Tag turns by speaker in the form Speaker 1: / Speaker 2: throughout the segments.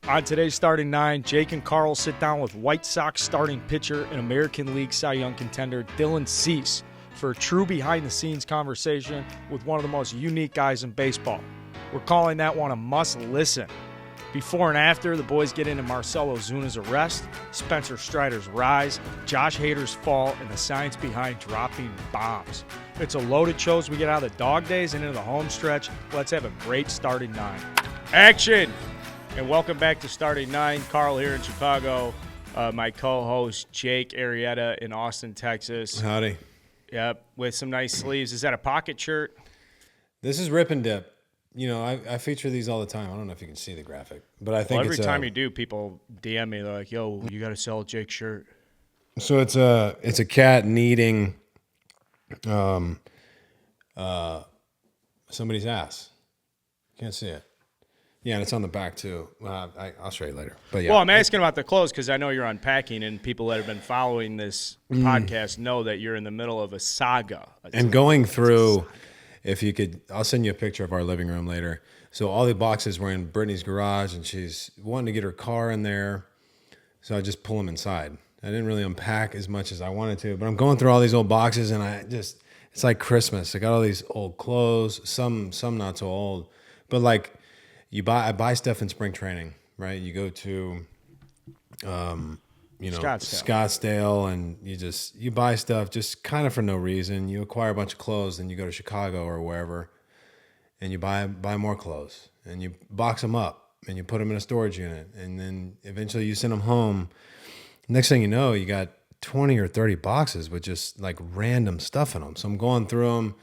Speaker 1: On today's starting nine, Jake and Carl sit down with White Sox starting pitcher and American League Cy Young contender Dylan Cease for a true behind-the-scenes conversation with one of the most unique guys in baseball. We're calling that one a must-listen. Before and after, the boys get into Marcel Ozuna's arrest, Spencer Strider's rise, Josh Hader's fall, and the science behind dropping bombs. It's a loaded show as we get out of the dog days and into the home stretch. Let's have a great starting nine. Action! And welcome back to Starting Nine. Carl here in Chicago. My co-host Jake Arrieta in Austin, Texas.
Speaker 2: Howdy.
Speaker 1: Yep, with some nice sleeves. Is that a pocket shirt?
Speaker 2: This is Rip and Dip. You know, I feature these all the time. I don't know if you can see the graphic, but I think
Speaker 1: every time you do, people DM me. They're like, "Yo, you got to sell a Jake shirt."
Speaker 2: So it's a cat kneading somebody's ass. Can't see it. Yeah, and it's on the back too. I'll show you later. But yeah.
Speaker 1: Well, I'm asking about the clothes because I know you're unpacking, and people that have been following this podcast know that you're in the middle of a saga.
Speaker 2: And going through, if you could, I'll send you a picture of our living room later. So all the boxes were in Brittany's garage, and she's wanting to get her car in there. So I just pull them inside. I didn't really unpack as much as I wanted to, but I'm going through all these old boxes, and it's like Christmas. I got all these old clothes, some not so old, but like. I buy stuff in spring training, right? You go to, Scottsdale, and you buy stuff just kind of for no reason. You acquire a bunch of clothes, then you go to Chicago or wherever, and you buy more clothes, and you box them up, and you put them in a storage unit, and then eventually you send them home. Next thing you know, you got 20 or 30 boxes with just like random stuff in them. So I'm going through them,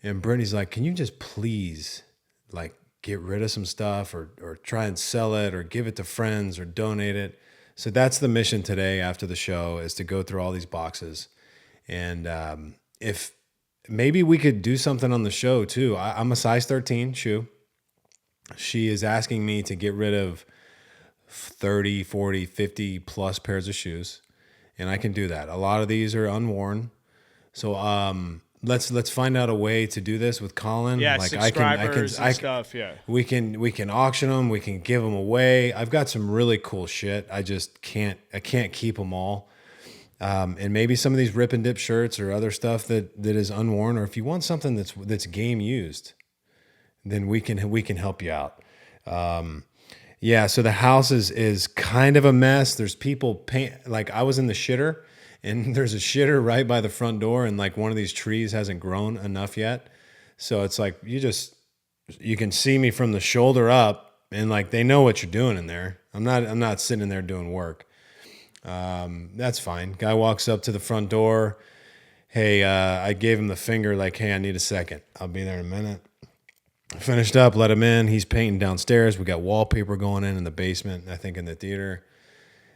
Speaker 2: and Brittany's like, "Can you just please, like, get rid of some stuff or try and sell it or give it to friends or donate it?" So that's the mission today after the show, is to go through all these boxes. And if maybe we could do something on the show too. I'm a size 13 shoe. She is asking me to get rid of 30, 40, 50 plus pairs of shoes. And I can do that. A lot of these are unworn. So let's find out a way to do this with Colin.
Speaker 1: Yeah,
Speaker 2: like
Speaker 1: subscribers and stuff. Yeah,
Speaker 2: we can auction them. We can give them away. I've got some really cool shit. I can't keep them all. And maybe some of these Rip and Dip shirts or other stuff that is unworn, or if you want something that's game used, then we can help you out. Yeah. So the house is kind of a mess. There's people like I was in the shitter. And there's a shitter right by the front door, and like one of these trees hasn't grown enough yet. So it's like you can see me from the shoulder up, and like they know what you're doing in there. I'm not sitting in there doing work. That's fine. Guy walks up to the front door. Hey, I gave him the finger like, "Hey, I need a second. I'll be there in a minute." Finished up, let him in. He's painting downstairs. We got wallpaper going in the basement, I think in the theater.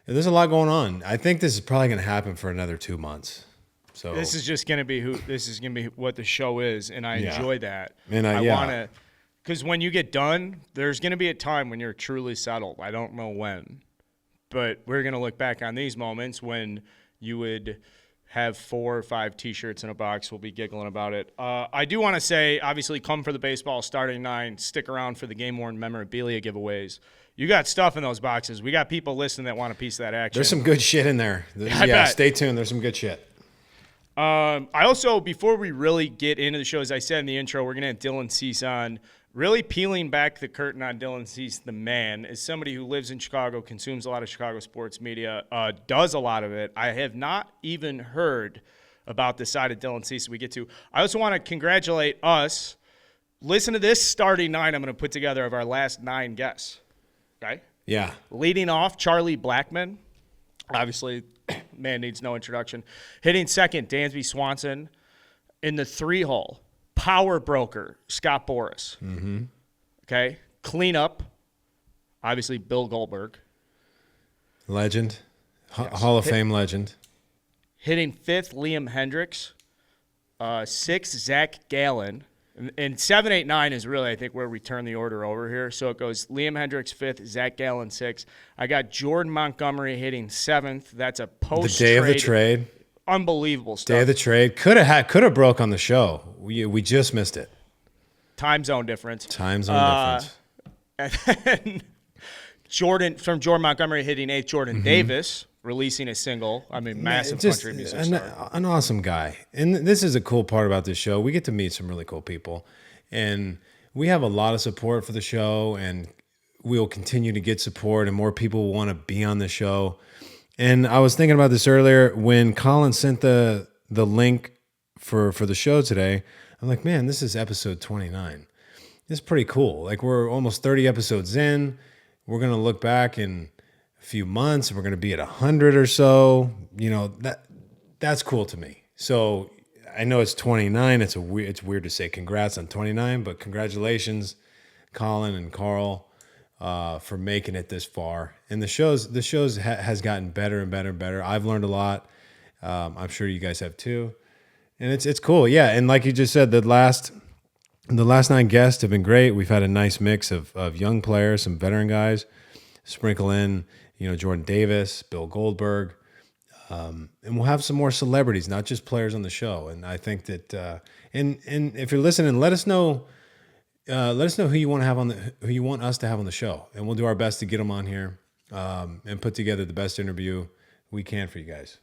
Speaker 2: There's a lot going on. I think this is probably going to happen for another 2 months. So
Speaker 1: this is just going to be what the show is, and I enjoy that.
Speaker 2: And
Speaker 1: I want to, because when you get done, there's going to be a time when you're truly settled. I don't know when, but we're going to look back on these moments when you would have 4 or 5 T-shirts in a box. We'll be giggling about it. I do want to say, obviously, come for the baseball starting nine. Stick around for the game-worn memorabilia giveaways. You got stuff in those boxes. We got people listening that want a piece of that action.
Speaker 2: There's some good shit in there. Yeah, stay tuned. There's some good shit.
Speaker 1: I also, before we really get into the show, as I said in the intro, we're going to have Dylan Cease on. Really peeling back the curtain on Dylan Cease, the man, is somebody who lives in Chicago, consumes a lot of Chicago sports media, does a lot of it. I have not even heard about the side of Dylan Cease we get to. I also want to congratulate us. Listen to this starting nine I'm going to put together of our last 9 guests. Okay?
Speaker 2: Yeah.
Speaker 1: Leading off, Charlie Blackmon. Obviously, man needs no introduction. Hitting second, Dansby Swanson. In the 3-hole, power broker, Scott Boras.
Speaker 2: Mm-hmm.
Speaker 1: Okay? Cleanup, obviously, Bill Goldberg.
Speaker 2: Legend. Hall of Fame legend.
Speaker 1: Hitting 5th, Liam Hendricks. 6th, Zach Gallen. And 7, 8, 9 is really, I think, where we turn the order over here. So it goes Liam Hendricks 5th, Zach Gallen 6th. I got Jordan Montgomery hitting 7th. That's a post-trade.
Speaker 2: The day of the trade.
Speaker 1: Unbelievable stuff.
Speaker 2: Day of the trade. Could have broke on the show. We just missed it.
Speaker 1: Time zone difference.
Speaker 2: And then
Speaker 1: Jordan Montgomery hitting eighth. Jordan Davis releasing a single. I mean, massive
Speaker 2: just
Speaker 1: country music star.
Speaker 2: an awesome guy. And this is a cool part about this show. We get to meet some really cool people, and we have a lot of support for the show, and we'll continue to get support, and more people will want to be on the show. And I was thinking about this earlier when Colin sent the link for the show today. I'm like, man, this is episode 29. It's pretty cool. Like, we're almost 30 episodes in. We're going to look back in a few months. We're going to be at 100 or so. You know, that's cool to me. So I know it's 29. It's weird to say congrats on 29, but congratulations, Colin and Carl, for making it this far. And the shows has gotten better and better and better. I've learned a lot. I'm sure you guys have too. And it's cool. Yeah. And like you just said, the last 9 guests have been great. We've had a nice mix of young players, some veteran guys, sprinkle in, Jordan Davis, Bill Goldberg, and we'll have some more celebrities, not just players on the show. And I think that, and if you're listening, let us know who you want us to have on the show, and we'll do our best to get them on here, and put together the best interview we can for you guys.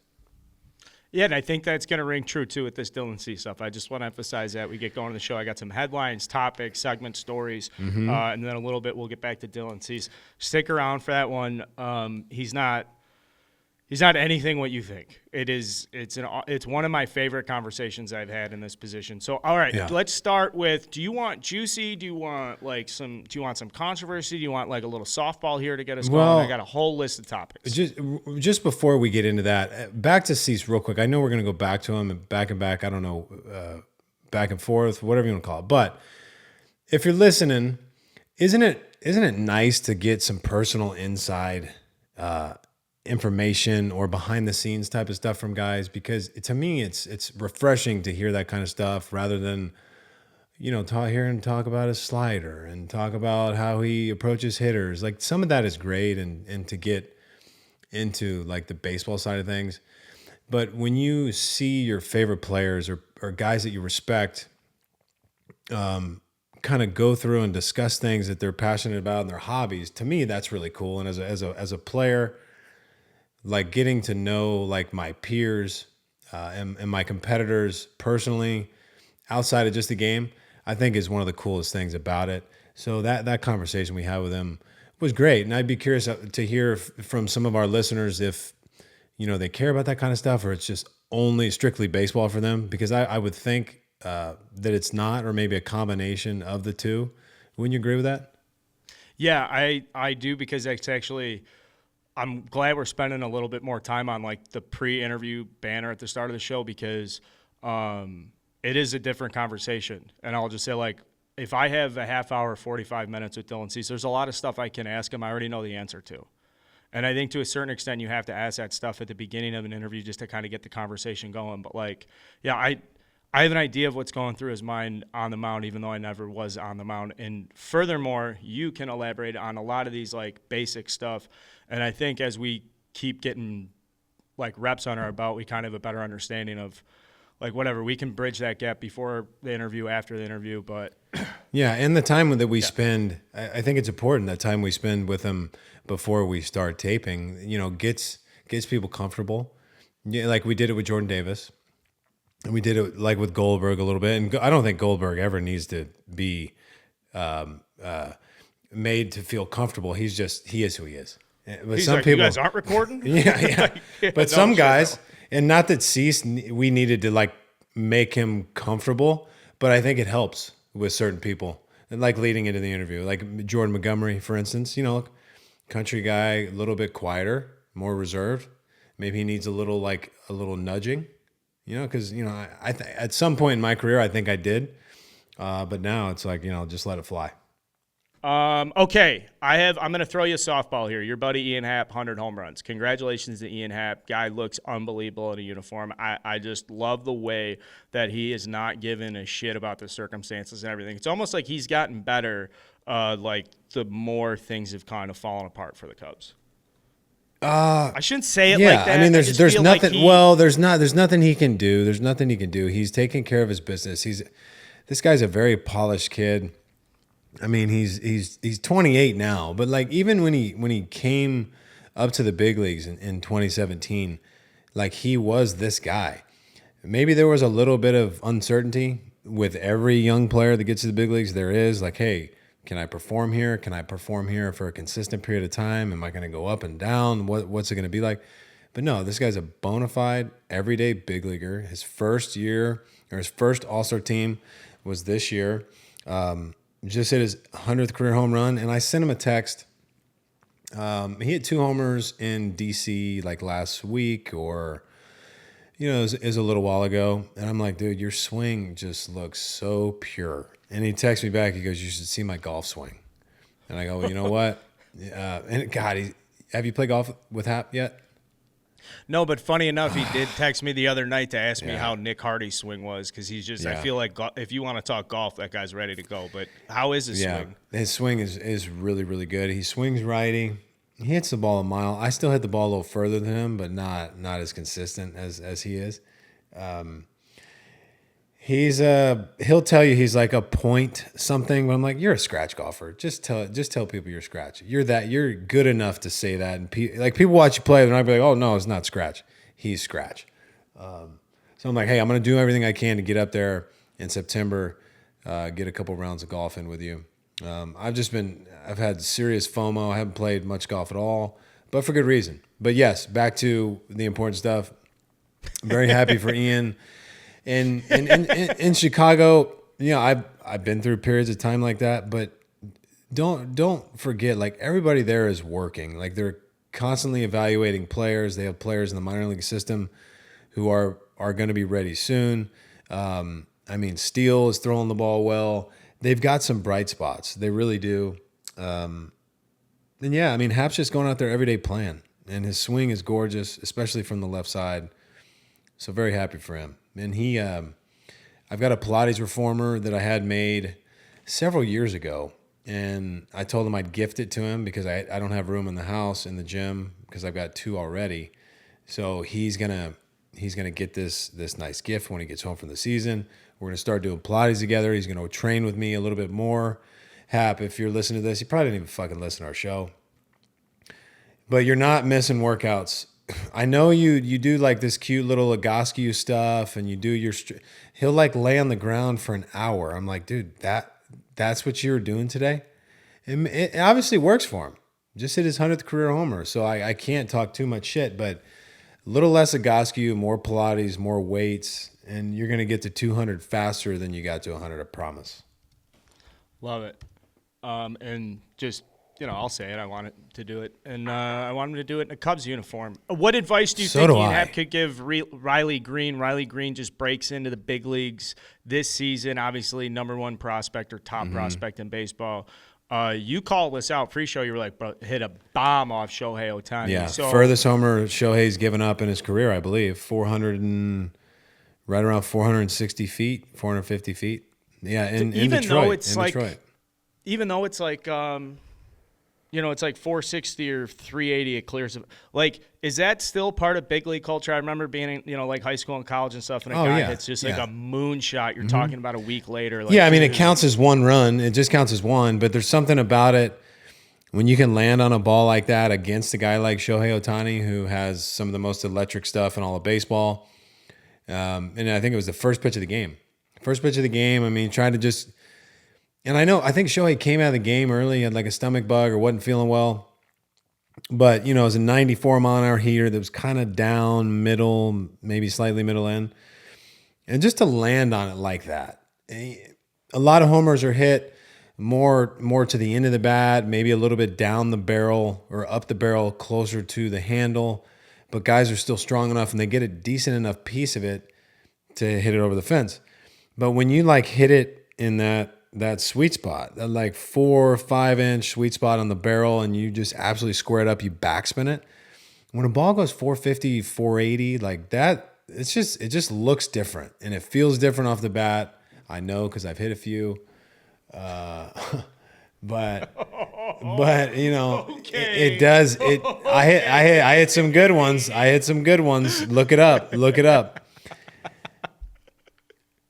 Speaker 1: Yeah, and I think that's going to ring true, too, with this Dylan C stuff. I just want to emphasize that. We get going to the show. I got some headlines, topics, segment stories, and then a little bit we'll get back to Dylan C's. Stick around for that one. He's not anything what you think. It's one of my favorite conversations I've had in this position. So, all right, Let's start with, do you want juicy? Do you want some controversy? Do you want like a little softball here to get us going? I got a whole list of topics.
Speaker 2: Just before we get into that, back to Cease real quick. I know we're going to go back to him and back. I don't know, back and forth, whatever you want to call it. But if you're listening, isn't it nice to get some personal inside information or behind the scenes type of stuff from guys? Because to me, it's refreshing to hear that kind of stuff rather than, hear him talk about his slider and talk about how he approaches hitters. Like, some of that is great and to get into like the baseball side of things. But when you see your favorite players or guys that you respect, kind of go through and discuss things that they're passionate about and their hobbies, to me, that's really cool. And as a player, like, getting to know like my peers and my competitors personally outside of just the game, I think is one of the coolest things about it. So that conversation we had with him was great. And I'd be curious to hear from some of our listeners if, they care about that kind of stuff, or it's just only strictly baseball for them, because I would think that it's not, or maybe a combination of the two. Wouldn't you agree with that?
Speaker 1: Yeah, I do, because it's actually, I'm glad we're spending a little bit more time on like the pre-interview banner at the start of the show, because it is a different conversation. And I'll just say, like, if I have a half hour, 45 minutes with Dylan Cease, there's a lot of stuff I can ask him I already know the answer to. And I think to a certain extent you have to ask that stuff at the beginning of an interview just to kind of get the conversation going. But like, yeah, I have an idea of what's going through his mind on the mound, even though I never was on the mound. And furthermore, you can elaborate on a lot of these like basic stuff. And I think as we keep getting like reps under our belt, we kind of have a better understanding of like whatever. We can bridge that gap before the interview, after the interview. But
Speaker 2: yeah, and the time that we spend, I think it's important, that time we spend with him before we start taping, gets people comfortable. Yeah, like we did it with Jordan Davis. And we did it like with Goldberg a little bit. And I don't think Goldberg ever needs to be made to feel comfortable. he is who he is. But
Speaker 1: he's
Speaker 2: some
Speaker 1: like,
Speaker 2: people,
Speaker 1: you guys aren't recording?
Speaker 2: Yeah. But some guys, and not that Cease, we needed to like make him comfortable, but I think it helps with certain people. And like leading into the interview, like Jordan Montgomery, for instance, country guy, a little bit quieter, more reserved. Maybe he needs a little nudging. Because, at some point in my career, I think I did. But now it's like, just let it fly.
Speaker 1: Okay. I'm going to throw you a softball here. Your buddy Ian Happ, 100 home runs. Congratulations to Ian Happ. Guy looks unbelievable in a uniform. I just love the way that he is not giving a shit about the circumstances and everything. It's almost like he's gotten better, like the more things have kind of fallen apart for the Cubs. I shouldn't say it like that.
Speaker 2: I mean, there's nothing. There's nothing he can do. There's nothing he can do. He's taking care of his business. This guy's a very polished kid. I mean, he's 28 now, but like even when he came up to the big leagues in 2017, like he was this guy. Maybe there was a little bit of uncertainty with every young player that gets to the big leagues. There is like, hey, can I perform here? Can I perform here for a consistent period of time? Am I going to go up and down? What's it going to be like? But no, this guy's a bona fide everyday big leaguer. His first year or his first All-Star team was this year. Just hit his 100th career home run, and I sent him a text. He hit 2 homers in DC like last week, or it was a little while ago. And I'm like, dude, your swing just looks so pure. And he texts me back. He goes, you should see my golf swing. And I go, well, you know what? And God, have you played golf with Happ yet?
Speaker 1: No, but funny enough, he did text me the other night to ask me how Nick Hardy's swing was, because he's just, I feel like if you want to talk golf, that guy's ready to go. But how is his swing?
Speaker 2: His swing is really, really good. He swings righty. He hits the ball a mile. I still hit the ball a little further than him, but not as consistent as he is. He'll tell you he's like a point something, but I'm like, you're a scratch golfer. Just tell people you're scratch. You're good enough to say that, and people watch you play, and I'd be like, oh no, it's not scratch. He's scratch. So I'm like, hey, I'm gonna do everything I can to get up there in September, get a couple rounds of golf in with you. I've had serious FOMO. I haven't played much golf at all, but for good reason. But yes, back to the important stuff. I'm very happy for Ian. And in Chicago, I've been through periods of time like that, but don't forget, like everybody there is working. Like they're constantly evaluating players. They have players in the minor league system who are going to be ready soon. I mean, Steele is throwing the ball well. They've got some bright spots. They really do. And yeah, I mean, Happ's just going out there every day playing, and his swing is gorgeous, especially from the left side. So very happy for him. And I've got a Pilates reformer that I had made several years ago, and I told him I'd gift it to him because I don't have room in the house in the gym because I've got 2 already. So he's gonna get this nice gift when he gets home from the season. We're gonna start doing Pilates together. He's gonna train with me a little bit more. Hap, if you're listening to this, you probably didn't even fucking listen to our show, but you're not missing workouts. I know you do like this cute little Egoscue stuff, and you do he'll like lay on the ground for an hour. I'm like, dude, that's what you were doing today? It obviously works for him. Just hit his 100th career homer, so I can't talk too much shit, but a little less Egoscue, more Pilates, more weights, and you're going to get to 200 faster than you got to 100, I promise.
Speaker 1: Love it. And just, I'll say it. I wanted to do it. And I want him to do it in a Cubs uniform. What advice do you think Ian Happ could give Riley Green? Riley Green just breaks into the big leagues this season. Obviously, number 1 prospect or top prospect in baseball. You called this out pre-show. You were like, bro, hit a bomb off Shohei Ohtani.
Speaker 2: Yeah, furthest homer Shohei's given up in his career, I believe. Right around 460 feet, 450 feet. Yeah, in Detroit. Even though it's like it's like 460 or 380, it clears. Like, is that still part of big league culture? I remember being in, like high school and college and stuff, and a guy hits just like a moonshot. You're talking about a week later. Like, yeah, I mean, it counts as one run. It just counts as one, but there's something about it when you can land on a ball like that against a guy like Shohei Ohtani, who has some of the most electric stuff in all of baseball. And I think it was the first pitch of the game. I mean, trying to just... And I think Shohei came out of the game early, had like a stomach bug or wasn't feeling well. But, it was a 94-mile-an-hour heater that was kind of down middle, maybe slightly middle end. And just to land on it like that. A lot of homers are hit more to the end of the bat, maybe a little bit down the barrel or up the barrel closer to the handle. But guys are still strong enough, and they get a decent enough piece of it to hit it over the fence. But when you like hit it in that sweet spot, that like 4 or 5 inch sweet spot on the barrel, and you just absolutely square it up, you backspin it. When a ball goes 450, 480, like that, it just looks different, and it feels different off the bat. I know because I've hit a few, but it does. I hit some good ones. Look it up.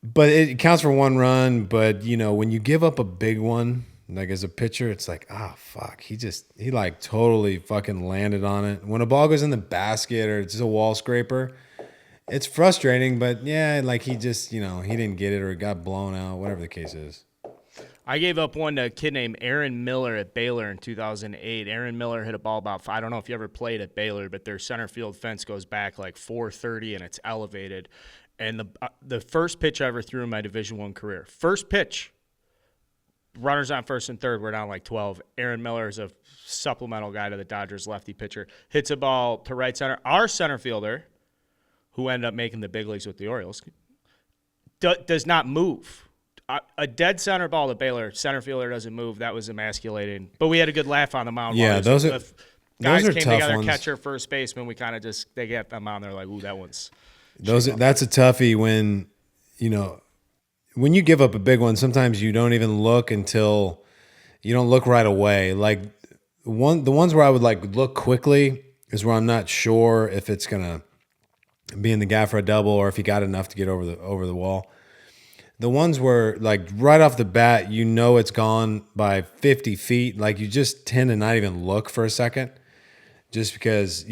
Speaker 2: But it counts for one run. But when you give up a big one, Like as a pitcher, it's like, fuck. He like totally fucking landed on it. When a ball goes in the basket or it's just a wall scraper, it's frustrating, but yeah, like he just, he didn't get it or it got blown out, whatever the case is.
Speaker 1: I gave up one to a kid named Aaron Miller at Baylor in 2008. Aaron Miller hit a ball about, I don't know if you ever played at Baylor, but their center field fence goes back like 430 and it's elevated. And the first pitch I ever threw in my Division I career, first pitch, runners on first and third, we're down like 12. Aaron Miller is a supplemental guy to the Dodgers lefty pitcher, hits a ball to right center. Our center fielder, who ended up making the big leagues with the Orioles, does not move. A dead center ball to Baylor, center fielder doesn't move. That was emasculating. But we had a good laugh on the mound.
Speaker 2: Yeah, those are
Speaker 1: guys came
Speaker 2: tough
Speaker 1: together,
Speaker 2: ones.
Speaker 1: Catcher, first baseman. We kind of they get them on. They're like, ooh, that one's.
Speaker 2: That's a toughie when, when you give up a big one, sometimes you don't even look until you don't look right away. Like the ones where I would like look quickly is where I'm not sure if it's gonna be in the gap for a double or if he got enough to get over the wall. The ones where like right off the bat, it's gone by 50 feet. Like you just tend to not even look for a second, just because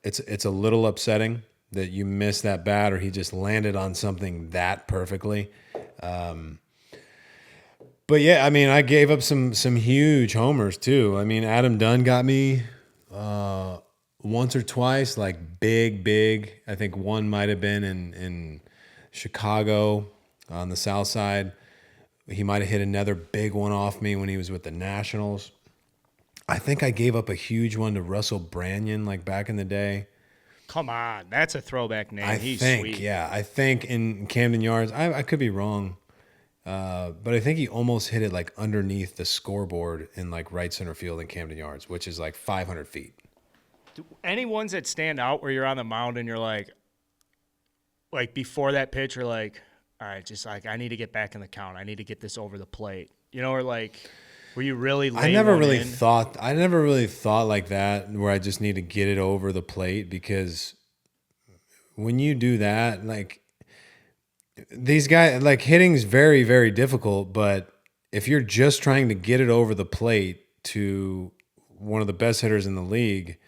Speaker 2: it's a little upsetting that you missed that bat or he just landed on something that perfectly. But yeah, I mean, I gave up some huge homers too. I mean, Adam Dunn got me once or twice, like big. I think one might have been in Chicago on the south side. He might have hit another big one off me when he was with the Nationals. I think I gave up a huge one to Russell Branyan like back in the day.
Speaker 1: Come on, that's a throwback name. He's sweet.
Speaker 2: Yeah, I think in Camden Yards, I could be wrong, but I think he almost hit it like underneath the scoreboard in like right center field in Camden Yards, which is like 500 feet.
Speaker 1: Any ones that stand out where you're on the mound and you're like before that pitch, you're like, all right, just like I need to get back in the count. I need to get this over the plate. Or like, were you really? I never really
Speaker 2: thought like that, where I just need to get it over the plate, because when you do that, like these guys, like hitting's very, very difficult. But if you're just trying to get it over the plate to one of the best hitters in the league,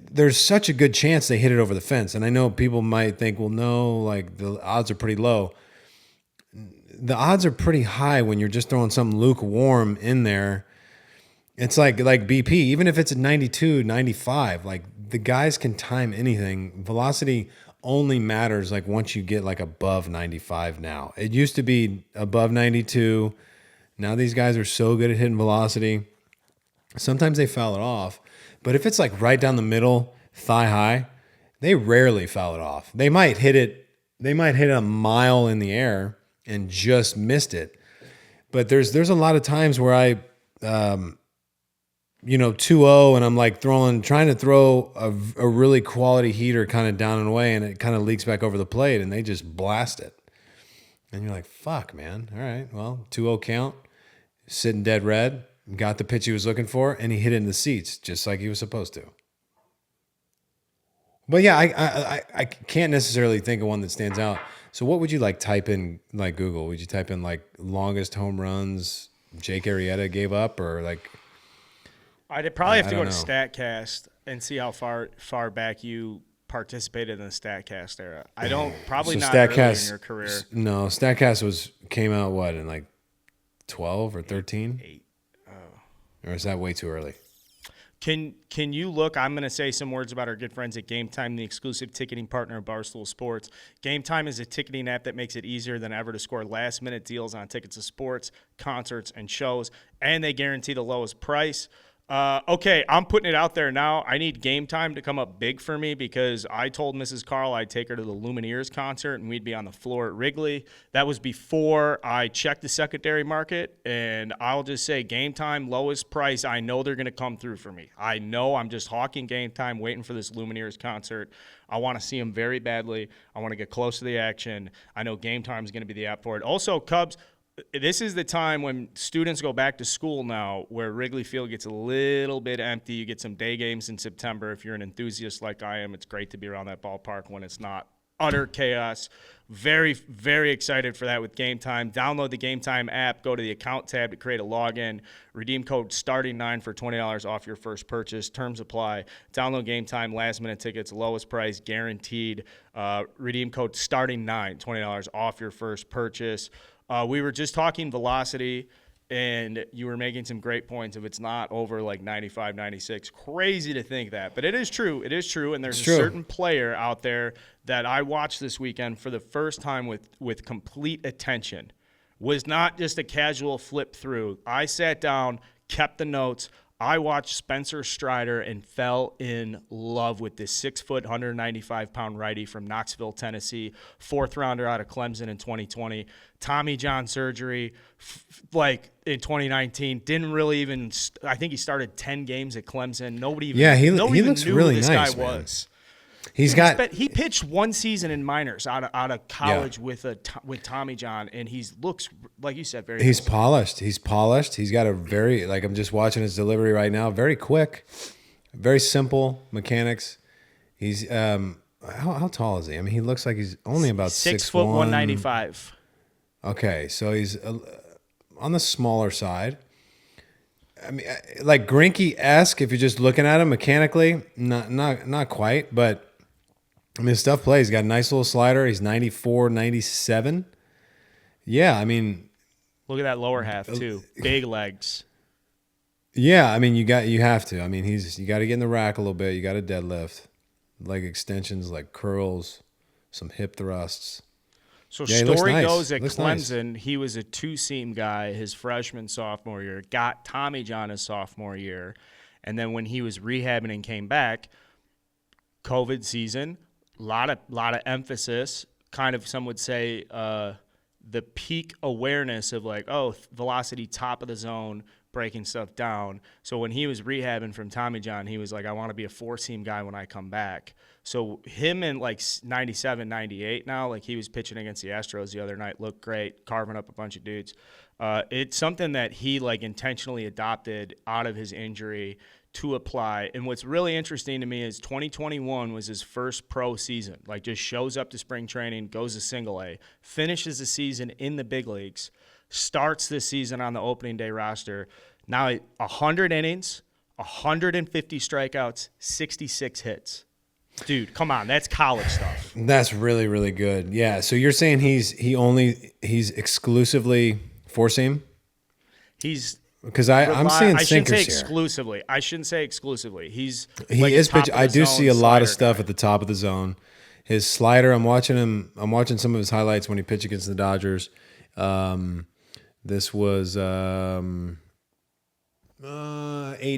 Speaker 2: there's such a good chance they hit it over the fence. And I know people might think, well, no, like the odds are pretty low. The odds are pretty high when you're just throwing something lukewarm in there. It's like BP, even if it's at 92, 95, like the guys can time anything. Velocity only matters like once you get like above 95 now. It used to be above 92. Now these guys are so good at hitting velocity. Sometimes they foul it off. But if it's like right down the middle, thigh high, they rarely foul it off. They might hit it a mile in the air and just missed it. But there's a lot of times where I 2-0 and I'm like trying to throw a really quality heater kind of down and away, and it kind of leaks back over the plate and they just blast it. And you're like, fuck, man. All right, well, 2-0 count, sitting dead red. Got the pitch he was looking for, and he hit it in the seats just like he was supposed to. But yeah, I can't necessarily think of one that stands out. So what would you like type in like Google? Would you type in like longest home runs Jake Arrieta gave up, or like?
Speaker 1: I'd probably have to go to StatCast and see how far back you participated in the StatCast era. I don't probably not early in your career.
Speaker 2: No, StatCast came out what in like 12 or 13?
Speaker 1: 8.
Speaker 2: Or is that way too early?
Speaker 1: Can you look? I'm going to say some words about our good friends at Game Time, the exclusive ticketing partner of Barstool Sports. Game Time is a ticketing app that makes it easier than ever to score last-minute deals on tickets to sports, concerts, and shows, and they guarantee the lowest price. Okay, I'm putting it out there now. I need Game Time to come up big for me, because I told Mrs. Carl I'd take her to the Lumineers concert and we'd be on the floor at Wrigley. That was before I checked the secondary market, and I'll just say Game Time, lowest price. I know they're going to come through for me. I know I'm just hawking Game Time, waiting for this Lumineers concert. I want to see them very badly. I want to get close to the action. I know Game Time is going to be the app for it. Also, Cubs, this is the time when students go back to school now, where Wrigley Field gets a little bit empty. You get some day games in September. If you're an enthusiast like I am, it's great to be around that ballpark when it's not utter chaos. Very, very excited for that with Game Time. Download the Game Time app. Go to the account tab to create a login. Redeem code STARTING9 for $20 off your first purchase. Terms apply. Download Game Time. Last-minute tickets. Lowest price guaranteed. Redeem code STARTING9. $20 off your first purchase. We were just talking velocity, and you were making some great points. If it's not over like 95, 96, crazy to think that. But it is true. It is true. And there's a certain player out there that I watched this weekend for the first time with complete attention. Was not just a casual flip through. I sat down, kept the notes. I watched Spencer Strider and fell in love with this 6 foot, 195-pound righty from Knoxville, Tennessee, 4th rounder out of Clemson in 2020. Tommy John surgery, like in 2019, didn't really even. I think he started 10 games at Clemson. Nobody even.
Speaker 2: He
Speaker 1: nobody
Speaker 2: looks
Speaker 1: even knew
Speaker 2: really
Speaker 1: who this
Speaker 2: nice,
Speaker 1: guy
Speaker 2: man.
Speaker 1: was.
Speaker 2: He
Speaker 1: pitched one season in minors out of college with Tommy John, and he looks, like you said, very.
Speaker 2: He's polished. He's polished. He's got a very, like, I'm just watching his delivery right now. Very quick, very simple mechanics. He's how tall is he? I mean, he looks like he's only about
Speaker 1: 6 foot 195.
Speaker 2: Okay, so he's on the smaller side. I mean, like Greinke-esque if you're just looking at him mechanically, not quite, but I mean, his stuff plays. He's got a nice little slider. He's 94, 97. Yeah, I mean,
Speaker 1: look at that lower half too. Big legs.
Speaker 2: Yeah, I mean, you have to. I mean, you got to get in the rack a little bit. You got to deadlift, leg extensions, like curls, some hip thrusts.
Speaker 1: So story goes at
Speaker 2: Clemson,
Speaker 1: he was a two-seam guy his freshman, sophomore year, got Tommy John his sophomore year, and then when he was rehabbing and came back, COVID season, a lot of emphasis, kind of some would say the peak awareness of like, oh, velocity, top of the zone, breaking stuff down. So when he was rehabbing from Tommy John, he was like, I want to be a four-seam guy when I come back. So him in like 97, 98 now, like he was pitching against the Astros the other night, looked great, carving up a bunch of dudes. It's something that he like intentionally adopted out of his injury to apply. And what's really interesting to me is 2021 was his first pro season. Like just shows up to spring training, goes to single A, finishes the season in the big leagues, starts this season on the opening day roster. Now 100 innings, 150 strikeouts, 66 hits. Dude, come on, that's college stuff.
Speaker 2: That's really, really good. Yeah. So you're saying he's exclusively four seam?
Speaker 1: He's
Speaker 2: because I'm seeing sinkers
Speaker 1: here. I shouldn't say exclusively. He
Speaker 2: is pitching. I do see a lot of stuff at the top of the zone. His slider. I'm watching some of his highlights when he pitched against the Dodgers. This was 8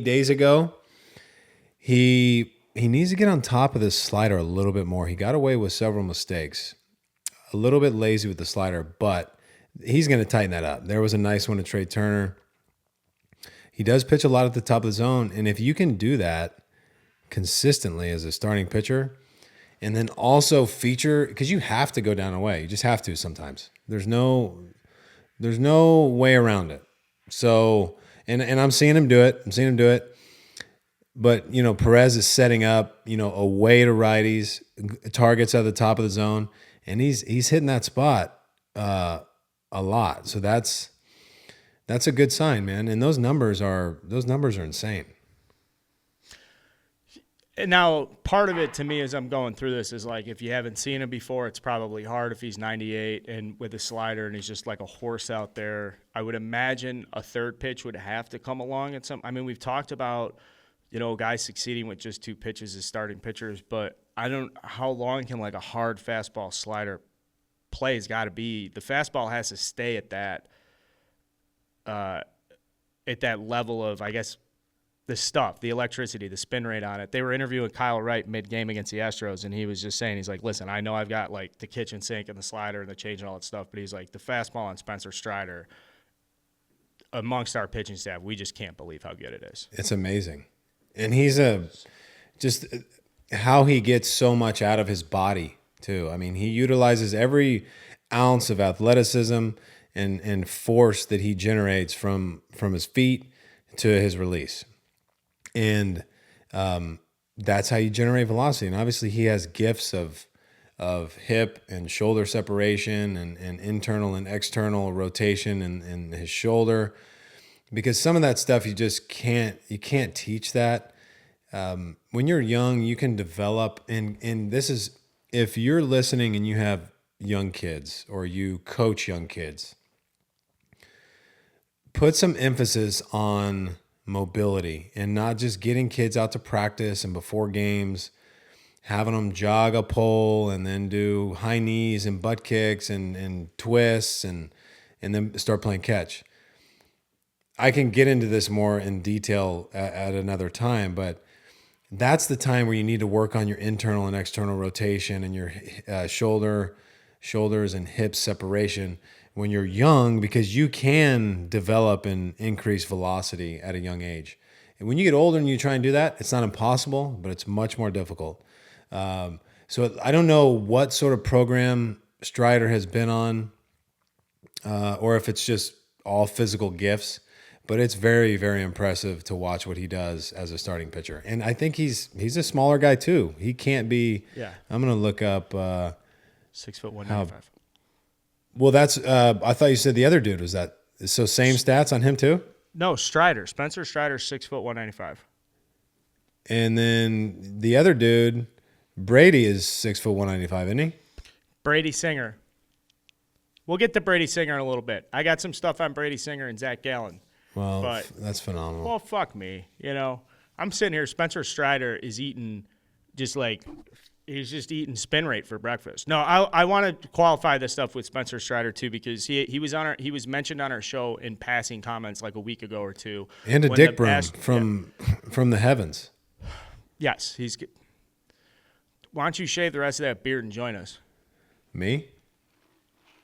Speaker 2: days ago. He needs to get on top of this slider a little bit more. He got away with several mistakes. A little bit lazy with the slider, but he's going to tighten that up. There was a nice one to Trey Turner. He does pitch a lot at the top of the zone, and if you can do that consistently as a starting pitcher, and then also feature, because you have to go down away. You just have to sometimes. There's no way around it. So, and I'm seeing him do it. But, Perez is setting up, away to righties, targets at the top of the zone, and he's hitting that spot a lot. So that's a good sign, man. And those numbers are insane.
Speaker 1: And now, part of it to me as I'm going through this is like, if you haven't seen him before, it's probably hard if he's 98 and with a slider and he's just like a horse out there. I would imagine a third pitch would have to come along at some. I mean, we've talked about, guys succeeding with just two pitches as starting pitchers, but how long can like a hard fastball slider play has got to be. The fastball has to stay at that level of, I guess, the stuff, the electricity, the spin rate on it. They were interviewing Kyle Wright mid-game against the Astros, and he was just saying, he's like, listen, I know I've got like the kitchen sink and the slider and the change and all that stuff, but he's like, the fastball on Spencer Strider, amongst our pitching staff, we just can't believe how good it is.
Speaker 2: It's amazing. And he's just how he gets so much out of his body too. I mean, he utilizes every ounce of athleticism and force that he generates from his feet to his release. And that's how you generate velocity. And obviously he has gifts of of hip and shoulder separation and internal and external rotation in his shoulder, because some of that stuff you can't teach that. When you're young, you can develop, and this is, if you're listening and you have young kids or you coach young kids, put some emphasis on mobility and not just getting kids out to practice and before games, having them jog a pole and then do high knees and butt kicks and twists and then start playing catch. I can get into this more in detail at another time, but that's the time where you need to work on your internal and external rotation and your shoulders and hips separation when you're young, because you can develop and increase velocity at a young age. And when you get older and you try and do that, it's not impossible, but it's much more difficult. So I don't know what sort of program Strider has been on, or if it's just all physical gifts, but it's very, very impressive to watch what he does as a starting pitcher. And I think he's a smaller guy too. He can't be. Yeah. I'm gonna look up
Speaker 1: 6'195".
Speaker 2: Well, that's. I thought you said the other dude was that. So same stats on him too.
Speaker 1: No, Strider. Spencer Strider, 6'195".
Speaker 2: And then the other dude, Brady, is 6'195", isn't he?
Speaker 1: Brady Singer. We'll get to Brady Singer in a little bit. I got some stuff on Brady Singer and Zach Gallen.
Speaker 2: Well, that's phenomenal.
Speaker 1: Well, fuck me. I'm sitting here. Spencer Strider is eating he's just eating spin rate for breakfast. No, I want to qualify this stuff with Spencer Strider too, because he was mentioned on our show in passing comments like a week ago or two.
Speaker 2: And a dick broom from the heavens.
Speaker 1: Yes, he's. Why don't you shave the rest of that beard and join us?
Speaker 2: Me?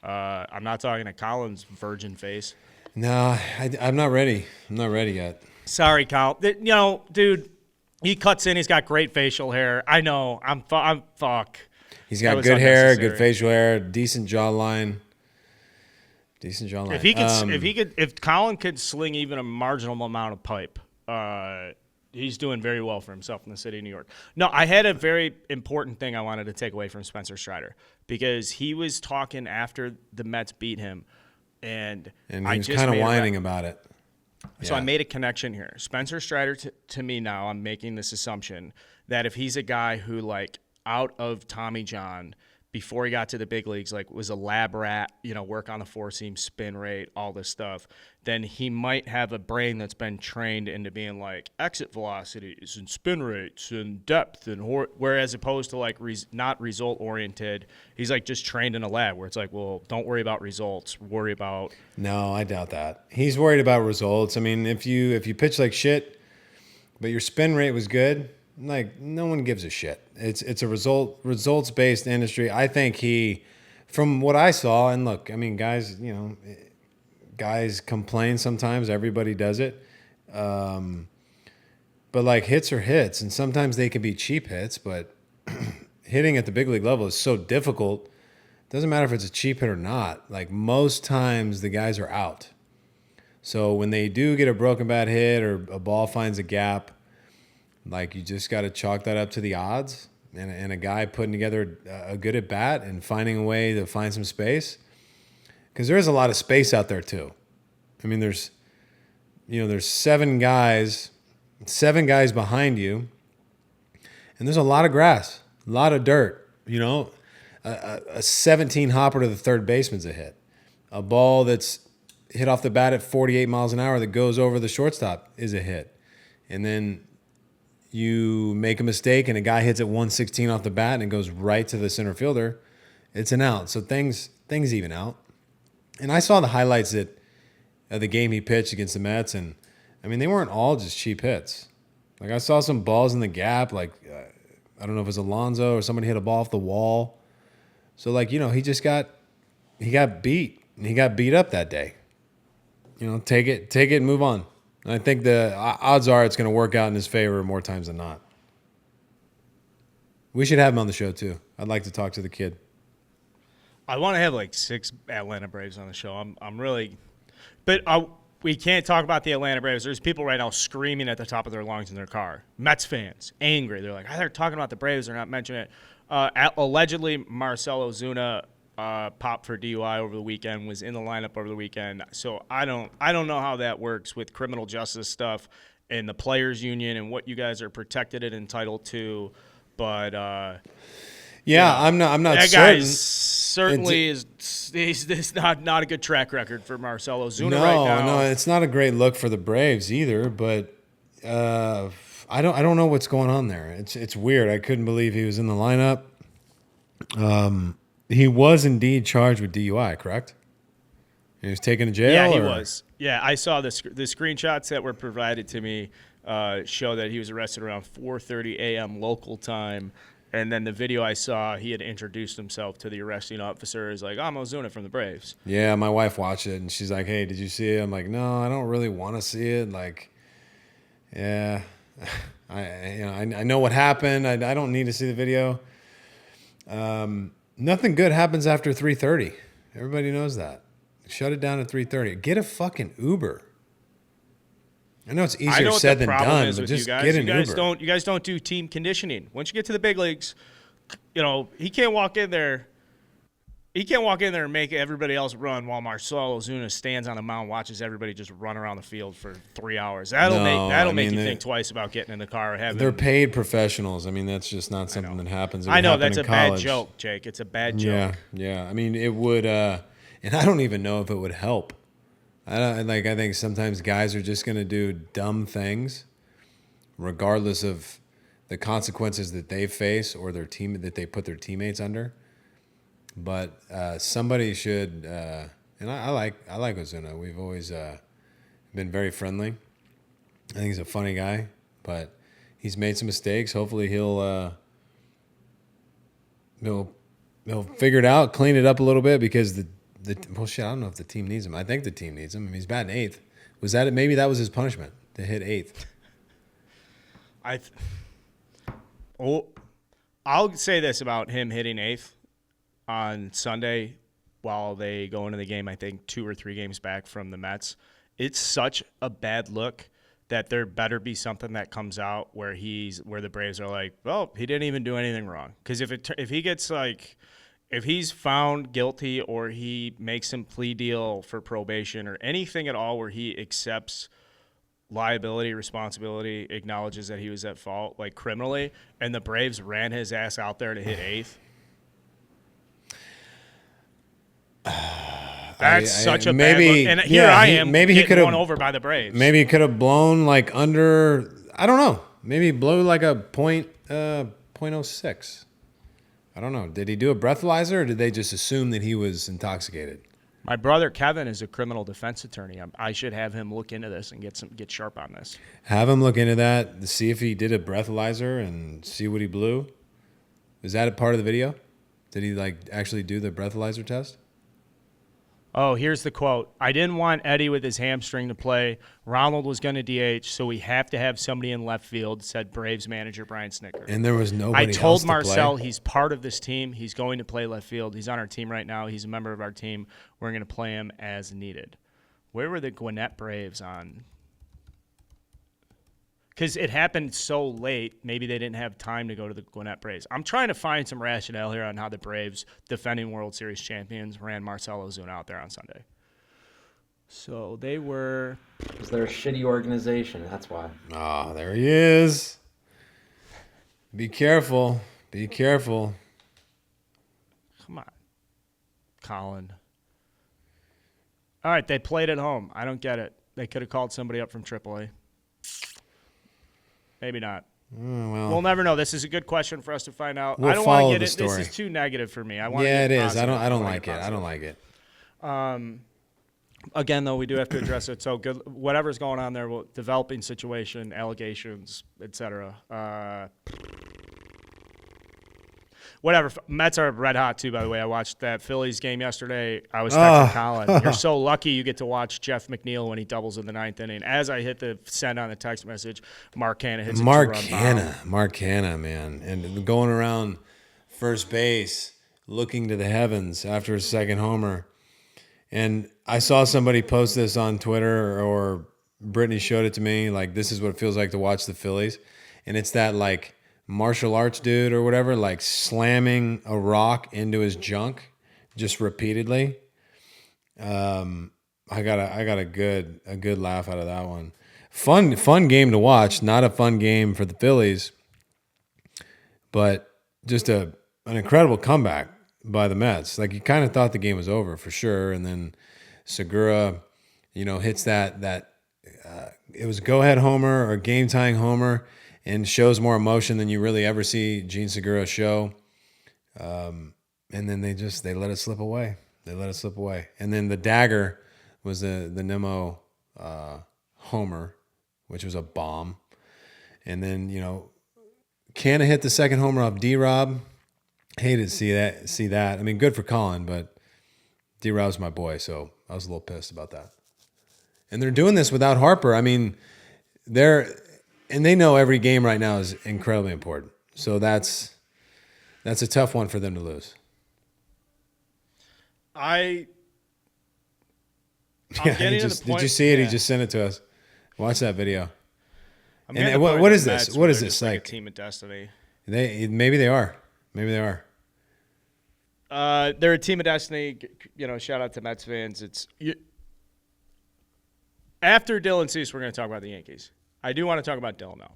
Speaker 1: I'm not talking to Colin's virgin face.
Speaker 2: No, I'm not ready. I'm not ready yet.
Speaker 1: Sorry, Colin. Dude, he cuts in. He's got great facial hair. I know. I'm fuck.
Speaker 2: He's got good hair, good facial hair, decent jawline. If
Speaker 1: Colin could sling even a marginal amount of pipe, he's doing very well for himself in the city of New York. No, I had a very important thing I wanted to take away from Spencer Strider, because he was talking after the Mets beat him, and
Speaker 2: he was kind of whining about it.
Speaker 1: So I made a connection here. Spencer Strider, to me now, I'm making this assumption that if he's a guy who, out of Tommy John, before he got to the big leagues, was a lab rat, work on the four-seam, spin rate, all this stuff, then he might have a brain that's been trained into being exit velocities and spin rates and depth, and whereas opposed to not result-oriented, he's just trained in a lab where it's well, don't worry about results, worry about.
Speaker 2: No, I doubt that. He's worried about results. I mean, if you pitch like shit, but your spin rate was good, no one gives a shit. It's a results-based industry. I think from what I saw, and look, I mean, guys complain sometimes. Everybody does it. But hits are hits, and sometimes they can be cheap hits, but hitting at the big league level is so difficult. It doesn't matter if it's a cheap hit or not. Most times the guys are out. So when they do get a broken bat hit or a ball finds a gap, you just got to chalk that up to the odds and a guy putting together a good at bat and finding a way to find some space. Because there is a lot of space out there too. I mean, there's seven guys behind you, and there's a lot of grass, a lot of dirt. A 17 hopper to the third baseman's a hit. A ball that's hit off the bat at 48 miles an hour that goes over the shortstop is a hit. And then you make a mistake and a guy hits at 116 off the bat and it goes right to the center fielder, it's an out. So things even out. And I saw the highlights of the game he pitched against the Mets, and I mean, they weren't all just cheap hits. I saw some balls in the gap, I don't know if it was Alonso or somebody hit a ball off the wall. So he got beat, and he got beat up that day. Take it and move on. And I think the odds are it's going to work out in his favor more times than not. We should have him on the show too. I'd like to talk to the kid.
Speaker 1: I want to have 6 Atlanta Braves on the show. I'm really, but we can't talk about the Atlanta Braves. There's people right now screaming at the top of their lungs in their car. Mets fans, angry. They're like, they're talking about the Braves. They're not mentioning it. Allegedly, Marcel Ozuna popped for DUI over the weekend, was in the lineup over the weekend. So I don't know how that works with criminal justice stuff and the players union and what you guys are protected and entitled to. But
Speaker 2: I'm not
Speaker 1: that
Speaker 2: certain.
Speaker 1: guy certainly he's not a good track record for Marcel Ozuna
Speaker 2: No,
Speaker 1: right now.
Speaker 2: no, it's not a great look for the Braves either. But I don't know what's going on there. It's weird. I couldn't believe he was in the lineup. He was indeed charged with DUI, correct? He was taken to jail.
Speaker 1: Yeah, he was. Yeah, I saw the screenshots that were provided to me show that he was arrested around 4:30 a.m. local time. And then the video I saw, he had introduced himself to the arresting officer as like, I'm Ozuna from the Braves.
Speaker 2: Yeah, my wife watched it, and she's like, hey, did you see it? I'm like, no, I don't really want to see it. Like, yeah, I know what happened. I don't need to see the video. Nothing good happens after 3:30. Everybody knows that. Shut it down at 3:30. Get a fucking Uber. I know it's easier said than done, but just get an Uber.
Speaker 1: You guys don't do team conditioning. Once you get to the big leagues, he can't walk in there. He can't walk in there and make everybody else run while Marcel Ozuna stands on the mound, watches everybody just run around the field for 3 hours. That'll make you think twice about getting in the car or having.
Speaker 2: They're paid professionals. I mean, that's just not something that happens.
Speaker 1: I know that's a bad joke, Jake. It's a bad joke.
Speaker 2: Yeah. I mean, it would, and I don't even know if it would help. I think sometimes guys are just going to do dumb things, regardless of the consequences that they face or that they put their teammates under. But somebody should, and I like Ozuna. We've always been very friendly. I think he's a funny guy, but he's made some mistakes. Hopefully he'll figure it out, clean it up a little bit, because I don't know if the team needs him. I think the team needs him. I mean, he's batting eighth. Was that it? Maybe that was his punishment, to hit eighth.
Speaker 1: I'll say this about him hitting eighth on Sunday while they go into the game, I think 2 or 3 games back from the Mets. It's such a bad look that there better be something that comes out where the Braves are like, well, he didn't even do anything wrong. Because if he's found guilty or he makes some plea deal for probation or anything at all where he accepts liability, responsibility, acknowledges that he was at fault, like criminally, and the Braves ran his ass out there to hit eighth, that's such a bad look. And here I am getting won over by the Braves.
Speaker 2: Maybe he could have blown like under, I don't know, maybe blow like a .06. I don't know. Did he do a breathalyzer, or did they just assume that he was intoxicated?
Speaker 1: My brother Kevin is a criminal defense attorney. I should have him look into this and get sharp on this.
Speaker 2: Have him look into that to see if he did a breathalyzer and see what he blew. Is that a part of the video? Did he actually do the breathalyzer test?
Speaker 1: Oh, here's the quote. I didn't want Eddie with his hamstring to play. Ronald was going to DH, so we have to have somebody in left field, said Braves manager Brian Snicker.
Speaker 2: And there was nobody else to play.
Speaker 1: I told Marcel he's part of this team. He's going to play left field. He's on our team right now. He's a member of our team. We're going to play him as needed. Where were the Gwinnett Braves on? Because it happened so late, maybe they didn't have time to go to the Gwinnett Braves. I'm trying to find some rationale here on how the Braves, defending World Series champions, ran Marcel Ozuna out there on Sunday. So they were...
Speaker 3: Because they're a shitty organization, that's why.
Speaker 2: Ah, there he is. Be careful. Be careful.
Speaker 1: Come on, Colin. All right, they played at home. I don't get it. They could have called somebody up from AAA. Maybe not.
Speaker 2: Well,
Speaker 1: we'll never know. This is a good question for us to find out.
Speaker 2: We'll
Speaker 1: I don't want to get
Speaker 2: the
Speaker 1: it.
Speaker 2: story.
Speaker 1: This is too negative for me.
Speaker 2: It is. I don't like it. I don't like it.
Speaker 1: Again, though, we do have to address it. So good. Whatever's going on there, developing situation, allegations, etc. Whatever. Mets are red hot, too, by the way. I watched that Phillies game yesterday. I was texting Colin. You're so lucky you get to watch Jeff McNeil when he doubles in the 9th inning. As I hit the send on the text message, Mark Hanna hits a two-run bomb.
Speaker 2: Mark Hanna, man. And going around first base, looking to the heavens after his second homer. And I saw somebody post this on Twitter, or Brittany showed it to me. Like, this is what it feels like to watch the Phillies. And it's that like martial arts dude or whatever, like slamming a rock into his junk just repeatedly. I got a good laugh out of that one. Fun game to watch. Not a fun game for the Phillies, but just an incredible comeback by the Mets. Like, you kind of thought the game was over for sure, and then Segura, hits that it was go ahead homer or game tying homer, and shows more emotion than you really ever see Gene Segura show. And then they let it slip away. And then the dagger was the Nemo homer, which was a bomb. And then, Cant hit the second homer off D-Rob. Hated to see that. I mean, good for Colin, but D-Rob's my boy, so I was a little pissed about that. And they're doing this without Harper. I mean, they know every game right now is incredibly important. So that's a tough one for them to lose.
Speaker 1: I'm getting to the point.
Speaker 2: Did you see it? Yeah. He just sent it to us. Watch that video.
Speaker 1: And
Speaker 2: what is this? What is this
Speaker 1: like? A team of destiny.
Speaker 2: Maybe they are. They're
Speaker 1: a team of destiny. Shout out to Mets fans. After Dylan Cease, we're going to talk about the Yankees. I do want to talk about Dylan now.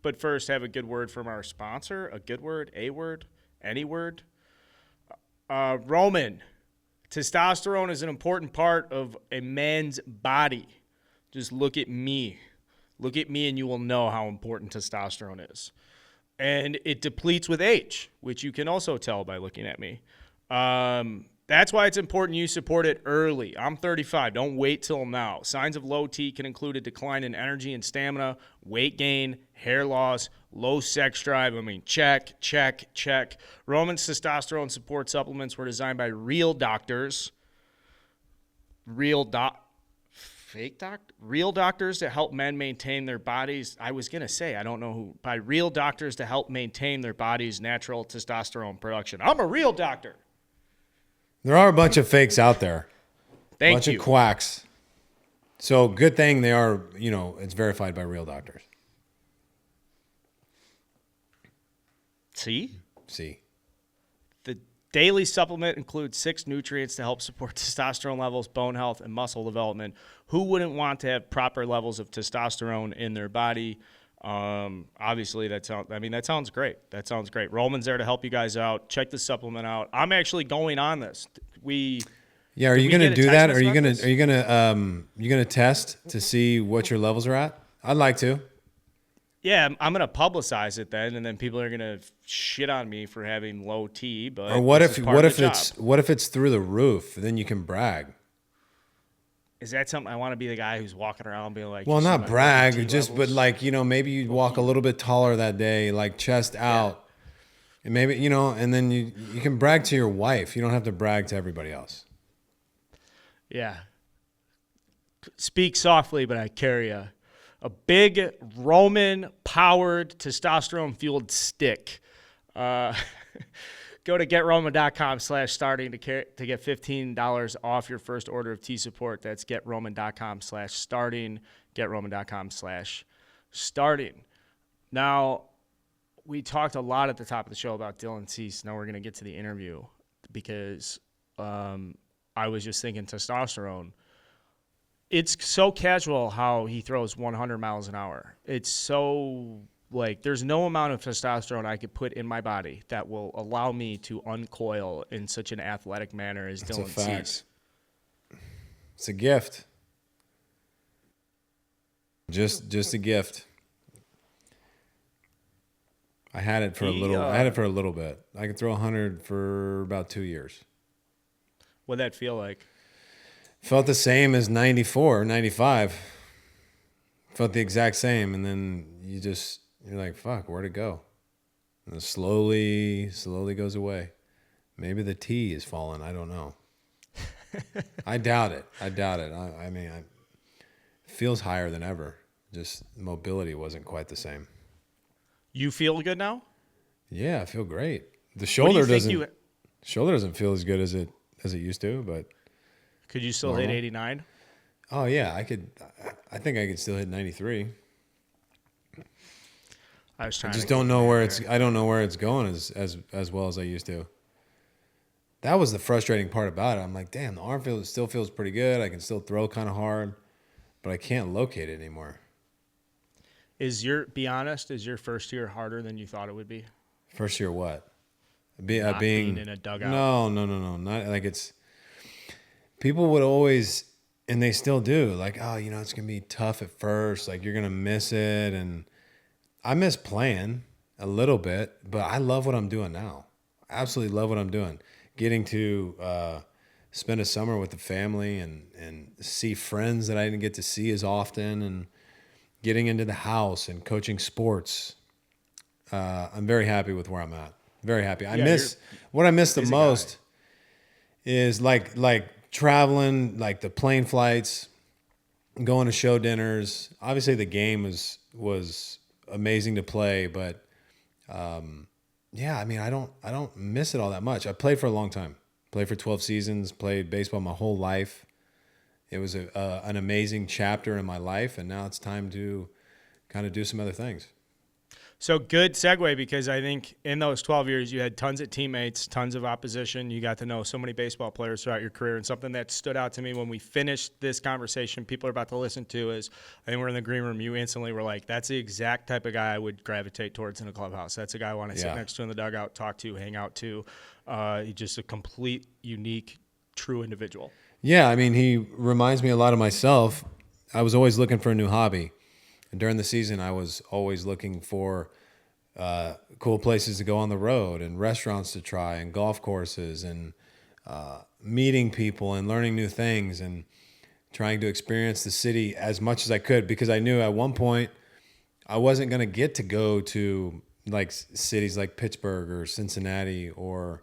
Speaker 1: But first have a good word from our sponsor. A good word, a word, any word. Roman, testosterone is an important part of a man's body. Just look at me. Look at me and you will know how important testosterone is. And it depletes with age, which you can also tell by looking at me. That's why it's important you support it early. I'm 35. Don't wait till now. Signs of low T can include a decline in energy and stamina, weight gain, hair loss, low sex drive. I mean, check. Roman's testosterone support supplements were designed by real doctors. Real doctors to help men maintain their bodies. I was going to say, I don't know who. By real doctors to help maintain their body's natural testosterone production. I'm a real doctor.
Speaker 2: There are a bunch of fakes out there.
Speaker 1: Thank you.
Speaker 2: A bunch of quacks. So good thing they are, it's verified by real doctors.
Speaker 1: See? The daily supplement includes 6 nutrients to help support testosterone levels, bone health, and muscle development. Who wouldn't want to have proper levels of testosterone in their body? Obviously, that sounds great. Roman's there to help you guys out. Check the supplement out. I'm actually going on this.
Speaker 2: Are you going to do that? Are you going to test to see what your levels are at? I'd like to.
Speaker 1: Yeah, I'm going to publicize it then, and then people are going to shit on me for having low T. But
Speaker 2: or what if it's through the roof? Then you can brag.
Speaker 1: Is that something I want to be the guy who's walking around being like?
Speaker 2: Well, not brag, but like maybe you'd walk a little bit taller that day, like chest out, and maybe and then you can brag to your wife. You don't have to brag to everybody else.
Speaker 1: Yeah. Speak softly, but I carry a big Roman-powered, testosterone-fueled stick. Go to GetRoman.com/starting to get $15 off your first order of T support. That's GetRoman.com/starting. GetRoman.com/starting. Now, we talked a lot at the top of the show about Dylan Cease. Now we're going to get to the interview because I was just thinking testosterone. It's so casual how he throws 100 miles an hour. It's so... there's no amount of testosterone I could put in my body that will allow me to uncoil in such an athletic manner as Dylan Cease.
Speaker 2: It's a gift. Just a gift. I had it for a little bit. I could throw 100 for about 2 years.
Speaker 1: What'd that feel like?
Speaker 2: Felt the same as 94, 95. Felt the exact same, and then you're like, fuck, where'd it go? And it slowly goes away. Maybe the T is falling. I don't know. I doubt it. I mean, it feels higher than ever. Just mobility wasn't quite the same.
Speaker 1: You feel good now?
Speaker 2: Yeah, I feel great. The shoulder doesn't feel as good as it used to, but
Speaker 1: Could you still hit 89?
Speaker 2: Oh yeah, I could. I think I could still hit 93.
Speaker 1: I was trying.
Speaker 2: I just
Speaker 1: to
Speaker 2: don't
Speaker 1: get
Speaker 2: know where
Speaker 1: there.
Speaker 2: it's. I don't know where it's going as well as I used to. That was the frustrating part about it. I'm like, damn, the arm still feels pretty good. I can still throw kind of hard, but I can't locate it anymore.
Speaker 1: Be honest, is your first year harder than you thought it would be?
Speaker 2: First year, what?
Speaker 1: Not being in a dugout.
Speaker 2: No. Not like it's. People would always, and they still do, like, oh, it's gonna be tough at first. Like you're gonna miss it, and I miss playing a little bit, but I love what I'm doing now. I absolutely love what I'm doing. Getting to spend a summer with the family and see friends that I didn't get to see as often, and getting into the house and coaching sports. I'm very happy with where I'm at. Very happy. What I miss the most is like traveling, like the plane flights, going to show dinners. Obviously, the game was amazing to play, but yeah, I mean, I don't miss it all that much. I played for a long time. Played for 12 seasons. Played baseball my whole life. It was an amazing chapter in my life, and now it's time to kind of do some other things.
Speaker 1: So good segue, because I think in those 12 years you had tons of teammates, tons of opposition. You got to know so many baseball players throughout your career, and something that stood out to me when we finished this conversation, people are about to listen to, is I think we're in the green room. You instantly were like, that's the exact type of guy I would gravitate towards in a clubhouse. That's a guy I want to sit next to in the dugout, talk to, hang out to. He's just a complete, unique, true individual.
Speaker 2: Yeah, I mean, he reminds me a lot of myself. I was always looking for a new hobby. And during the season, I was always looking for cool places to go on the road and restaurants to try and golf courses and meeting people and learning new things and trying to experience the city as much as I could, because I knew at one point I wasn't going to get to go to like cities like Pittsburgh or Cincinnati or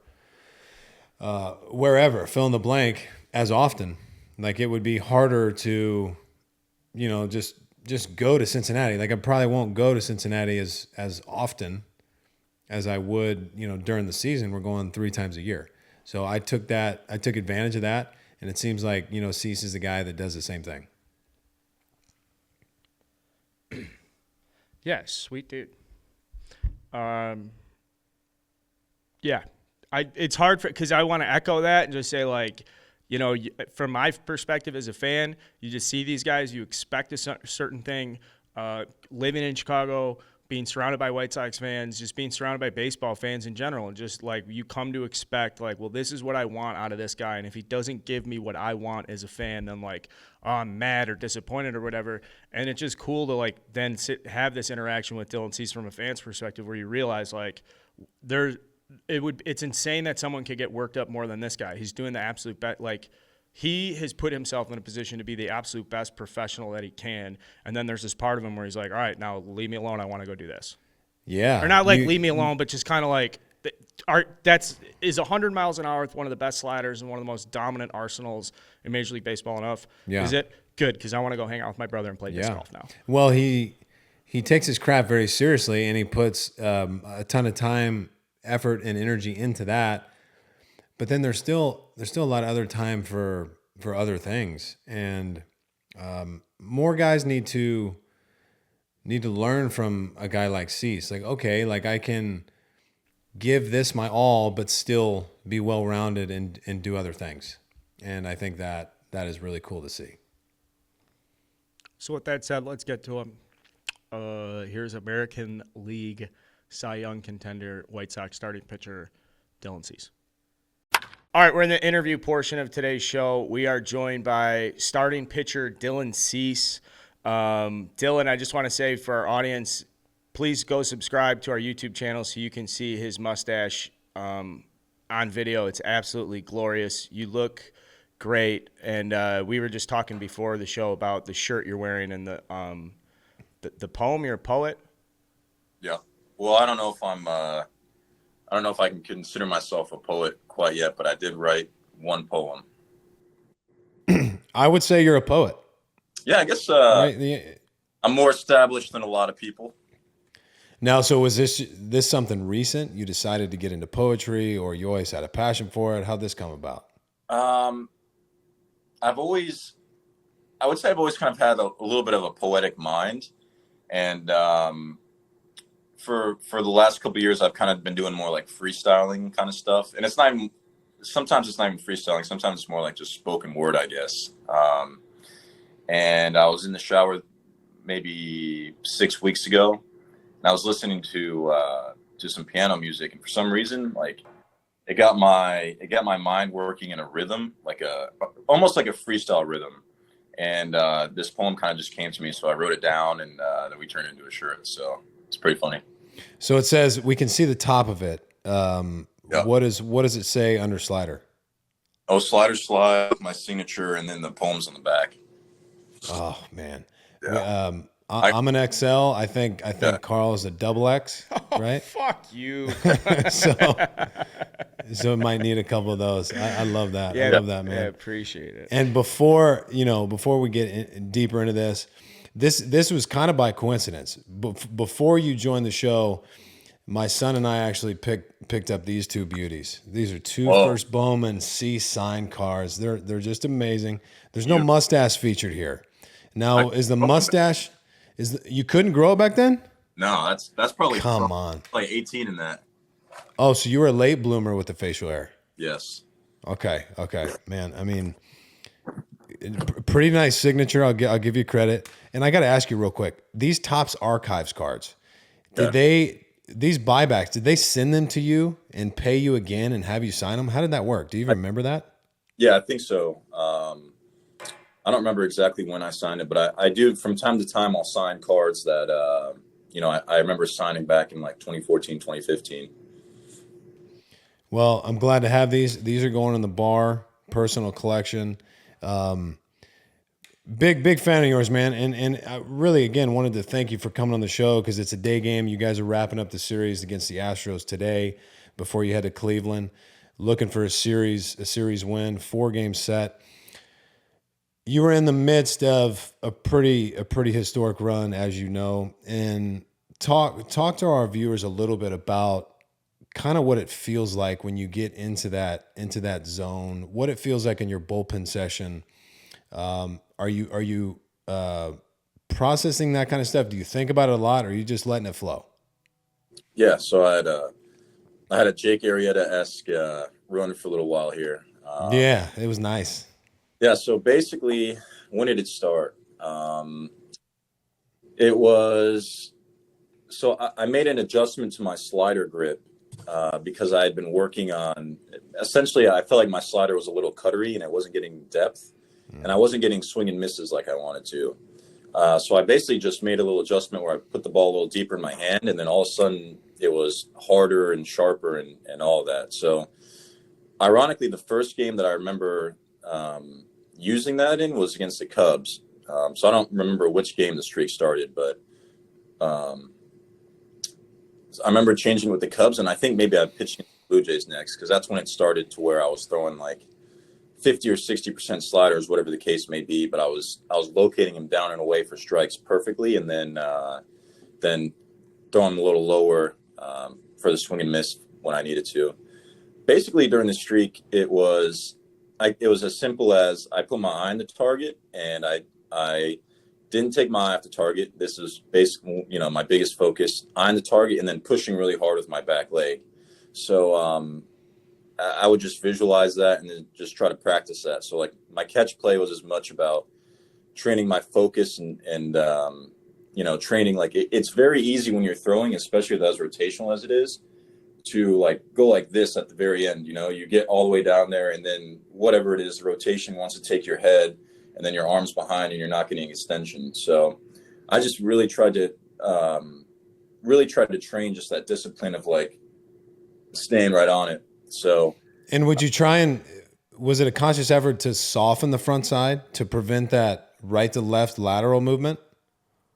Speaker 2: wherever, fill in the blank, as often. Like it would be harder to, just go to Cincinnati. Like I probably won't go to Cincinnati as often as I would, during the season. We're going 3 times a year. So I took advantage of that. And it seems like, Cease is the guy that does the same thing.
Speaker 1: Yeah, sweet dude. Yeah, it's hard because I want to echo that and just say, like, from my perspective as a fan, you just see these guys, you expect a certain thing. Living in Chicago, being surrounded by White Sox fans, just being surrounded by baseball fans in general, and just like you come to expect, like, well, this is what I want out of this guy, and if he doesn't give me what I want as a fan, then like, oh, I'm mad or disappointed or whatever. And it's just cool to like then have this interaction with Dylan Cease from a fan's perspective, where you realize like it's insane that someone could get worked up more than this guy. He's doing the absolute best. Like, he has put himself in a position to be the absolute best professional that he can. And then there's this part of him where he's like, all right, now leave me alone. I want to go do this.
Speaker 2: Yeah.
Speaker 1: Or not like leave me alone, but just kind of like is 100 miles an hour with one of the best sliders and one of the most dominant arsenals in Major League Baseball enough?
Speaker 2: Yeah.
Speaker 1: Is it? Good, because I want to go hang out with my brother and play disc golf now.
Speaker 2: Well, he takes his craft very seriously, and he puts a ton of time, effort, and energy into that. But then there's still a lot of other time for other things, and more guys need to learn from a guy like Cease. Like, okay, like I can give this my all, but still be well-rounded and do other things. And I think that is really cool to see.
Speaker 1: So with that said, let's get to him. Here's American League Cy Young contender, White Sox starting pitcher, Dylan Cease. All right, we're in the interview portion of today's show. We are joined by starting pitcher Dylan Cease. Dylan, I just want to say for our audience, please go subscribe to our YouTube channel so you can see his mustache on video. It's absolutely glorious. You look great, and we were just talking before the show about the shirt you're wearing and the poem. You're a poet?
Speaker 4: Yeah. Well, I don't know if I can consider myself a poet quite yet, but I did write one poem.
Speaker 2: I would say you're a poet.
Speaker 4: Yeah, I guess
Speaker 2: right?
Speaker 4: I'm more established than a lot of people.
Speaker 2: Now, so was this something recent? You decided to get into poetry, or you always had a passion for it? How'd this come about?
Speaker 4: I would say I've always kind of had a little bit of a poetic mind, and for the last couple of years, I've kind of been doing more like freestyling kind of stuff, and sometimes it's not even freestyling. Sometimes it's more like just spoken word, I guess. And I was in the shower maybe 6 weeks ago, and I was listening to some piano music, and for some reason, like it got my mind working in a rhythm, almost like a freestyle rhythm. And this poem kind of just came to me, so I wrote it down, and then we turned it into a shirt. So it's pretty funny.
Speaker 2: So it says, we can see the top of it.
Speaker 4: Yeah.
Speaker 2: What does it say under slider?
Speaker 4: Oh, slider slide with my signature, and then the poems on the back.
Speaker 2: Oh man.
Speaker 4: Yeah.
Speaker 2: I'm an XL. I think Carl is a double X, right?
Speaker 1: Fuck you.
Speaker 2: so it might need a couple of those. I love that. I love that, man.
Speaker 1: Yeah, appreciate it.
Speaker 2: And before we get deeper into this was kind of by coincidence. Before you joined the show, my son and I actually picked up these two beauties. These are two First Bowman C signed cards. They're just amazing. There's no mustache featured here. Now, is the mustache? You couldn't grow it back then?
Speaker 4: No, that's probably
Speaker 2: come on,
Speaker 4: like 18 in that.
Speaker 2: Oh, so you were a late bloomer with the facial hair?
Speaker 4: Yes.
Speaker 2: Okay, man. I mean, pretty nice signature. I'll give you credit. And I got to ask you real quick: these Topps Archives cards, these buybacks? Did they send them to you and pay you again and have you sign them? How did that work? Do you even remember that?
Speaker 4: Yeah, I think so. I don't remember exactly when I signed it, but I do from time to time. I'll sign cards that I remember signing back in like 2014, 2015.
Speaker 2: Well, I'm glad to have these. These are going in the bar, personal collection. Big fan of yours, man. And I really, again, wanted to thank you for coming on the show because it's a day game. You guys are wrapping up the series against the Astros today before you head to Cleveland, looking for a series win, 4-game set. You were in the midst of a pretty historic run, as you know, and talk to our viewers a little bit about kind of what it feels like when you get into that zone, what it feels like in your bullpen session. Are you processing that kind of stuff? Do you think about it a lot, or are you just letting it flow?
Speaker 4: Yeah, so I had a Jake Arrieta-esque run for a little while here.
Speaker 2: Yeah, it was nice.
Speaker 4: Yeah, so basically, when did it start? It was so I made an adjustment to my slider grip because I had been working on. Essentially, I felt like my slider was a little cuttery and it wasn't getting depth, and I wasn't getting swing and misses like I wanted to. So I basically just made a little adjustment where I put the ball a little deeper in my hand, and then all of a sudden it was harder and sharper and all of that. So ironically, the first game that I remember using that in was against the Cubs. So I don't remember which game the streak started, but I remember changing with the Cubs, and I think maybe I pitched in the Blue Jays next because that's when it started to where I was throwing like 50 or 60% sliders, whatever the case may be. But I was locating them down and away for strikes perfectly, and then throwing them a little lower for the swing and miss when I needed to. Basically, during the streak, it was as simple as I put my eye on the target, and I didn't take my eye off the target. This is basically, my biggest focus, eye on the target, and then pushing really hard with my back leg. So I would just visualize that and then just try to practice that. So like my catch play was as much about training my focus and training. Like it's very easy when you're throwing, especially with as rotational as it is, to like go like this at the very end. You get all the way down there, and then whatever it is, the rotation wants to take your head, and then your arms behind, and you're not getting extension. So I just really tried to train just that discipline of like staying right on it. So,
Speaker 2: and would you was it a conscious effort to soften the front side to prevent that right to left lateral movement?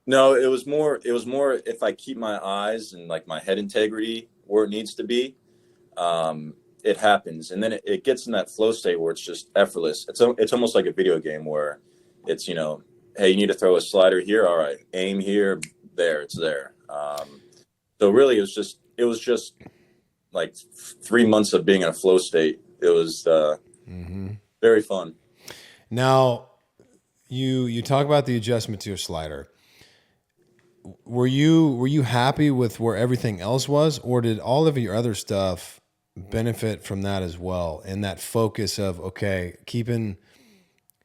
Speaker 4: No, it was more if I keep my eyes and like my head integrity where it needs to be, it happens. And then it gets in that flow state where it's just effortless. It's almost like a video game where it's, hey, you need to throw a slider here. All right, aim here, there, it's there. So really it was just like 3 months of being in a flow state. It was very fun.
Speaker 2: Now, you talk about the adjustment to your slider. Were you happy with where everything else was, or did all of your other stuff benefit from that as well? And that focus of, okay, keeping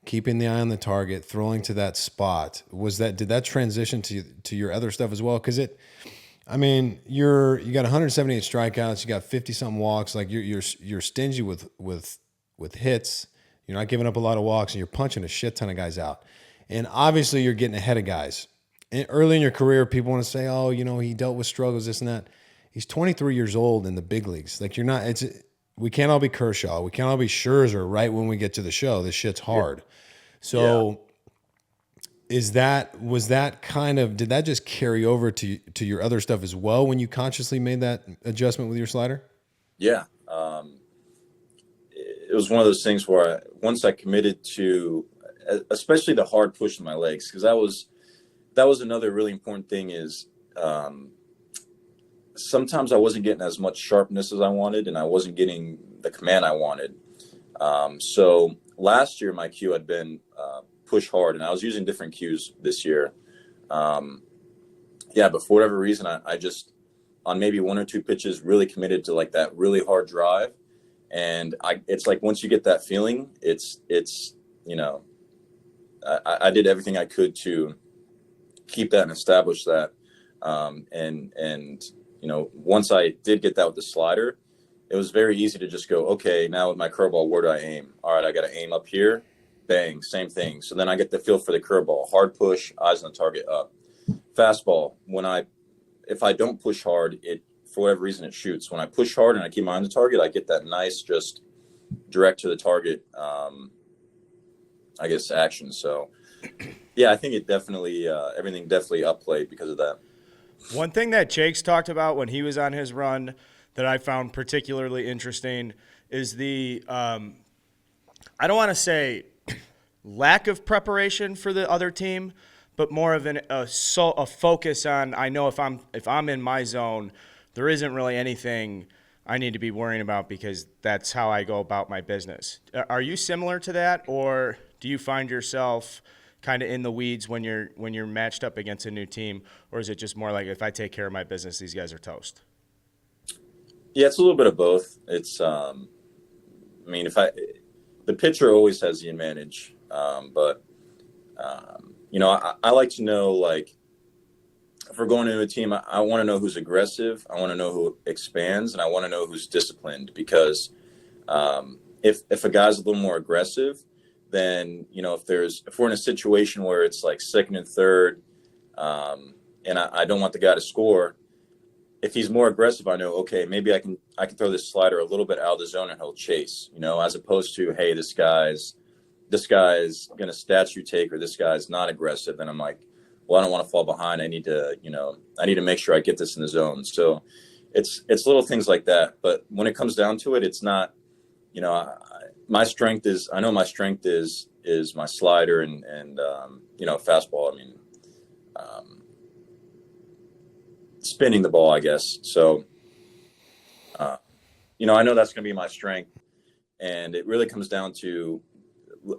Speaker 2: the eye on the target, throwing to that spot, did that transition to your other stuff as well? Because you got 178 strikeouts, you got 50 something walks. Like you're stingy with hits. You're not giving up a lot of walks, and you're punching a shit ton of guys out. And obviously, you're getting ahead of guys. And early in your career, people want to say, "Oh, he dealt with struggles, this and that." He's 23 years old in the big leagues. Like we can't all be Kershaw. We can't all be Scherzer right when we get to the show. This shit's hard. So, did that just carry over to your other stuff as well when you consciously made that adjustment with your slider?
Speaker 4: Yeah. It was one of those things where once I committed to, especially the hard push in my legs, because that was another really important thing is sometimes I wasn't getting as much sharpness as I wanted, and I wasn't getting the command I wanted. So last year, my cue had been push hard, and I was using different cues this year. But for whatever reason, I just, on maybe one or two pitches, really committed to like that really hard drive. And it's like, once you get that feeling, I did everything I could to keep that and establish that. Once I did get that with the slider, it was very easy to just go, okay, now with my curveball, where do I aim? All right, I got to aim up here. Bang, same thing. So then I get the feel for the curveball, hard push, eyes on the target, up. Fastball, if I don't push hard, for whatever reason, it shoots. When I push hard and I keep my eye on the target, I get that nice, just direct to the target, action. So, I think it definitely, everything definitely upplayed because of that.
Speaker 1: One thing that Jake's talked about when he was on his run that I found particularly interesting is the, I don't want to say lack of preparation for the other team, but more of a focus on, I know if I'm in my zone, there isn't really anything I need to be worrying about because that's how I go about my business. Are you similar to that, or do you find yourself kind of in the weeds when you're matched up against a new team, or is it just more like, if I take care of my business, these guys are toast?
Speaker 4: Yeah, it's a little bit of both. It's, the pitcher always has the advantage, but I like to know, like, if we're going into a team, I want to know who's aggressive. I want to know who expands, and I want to know who's disciplined. Because if a guy's a little more aggressive, then if we're in a situation where it's like second and third, and I don't want the guy to score, if he's more aggressive, I know, okay, maybe I can throw this slider a little bit out of the zone and he'll chase. As opposed to, hey, this guy's going to statue take, or this guy's not aggressive, then I'm like, well, I don't want to fall behind. I need to make sure I get this in the zone. So it's little things like that. But when it comes down to it, it's not, my strength is my slider and fastball. Spinning the ball, I guess. So, I know that's going to be my strength, and it really comes down to,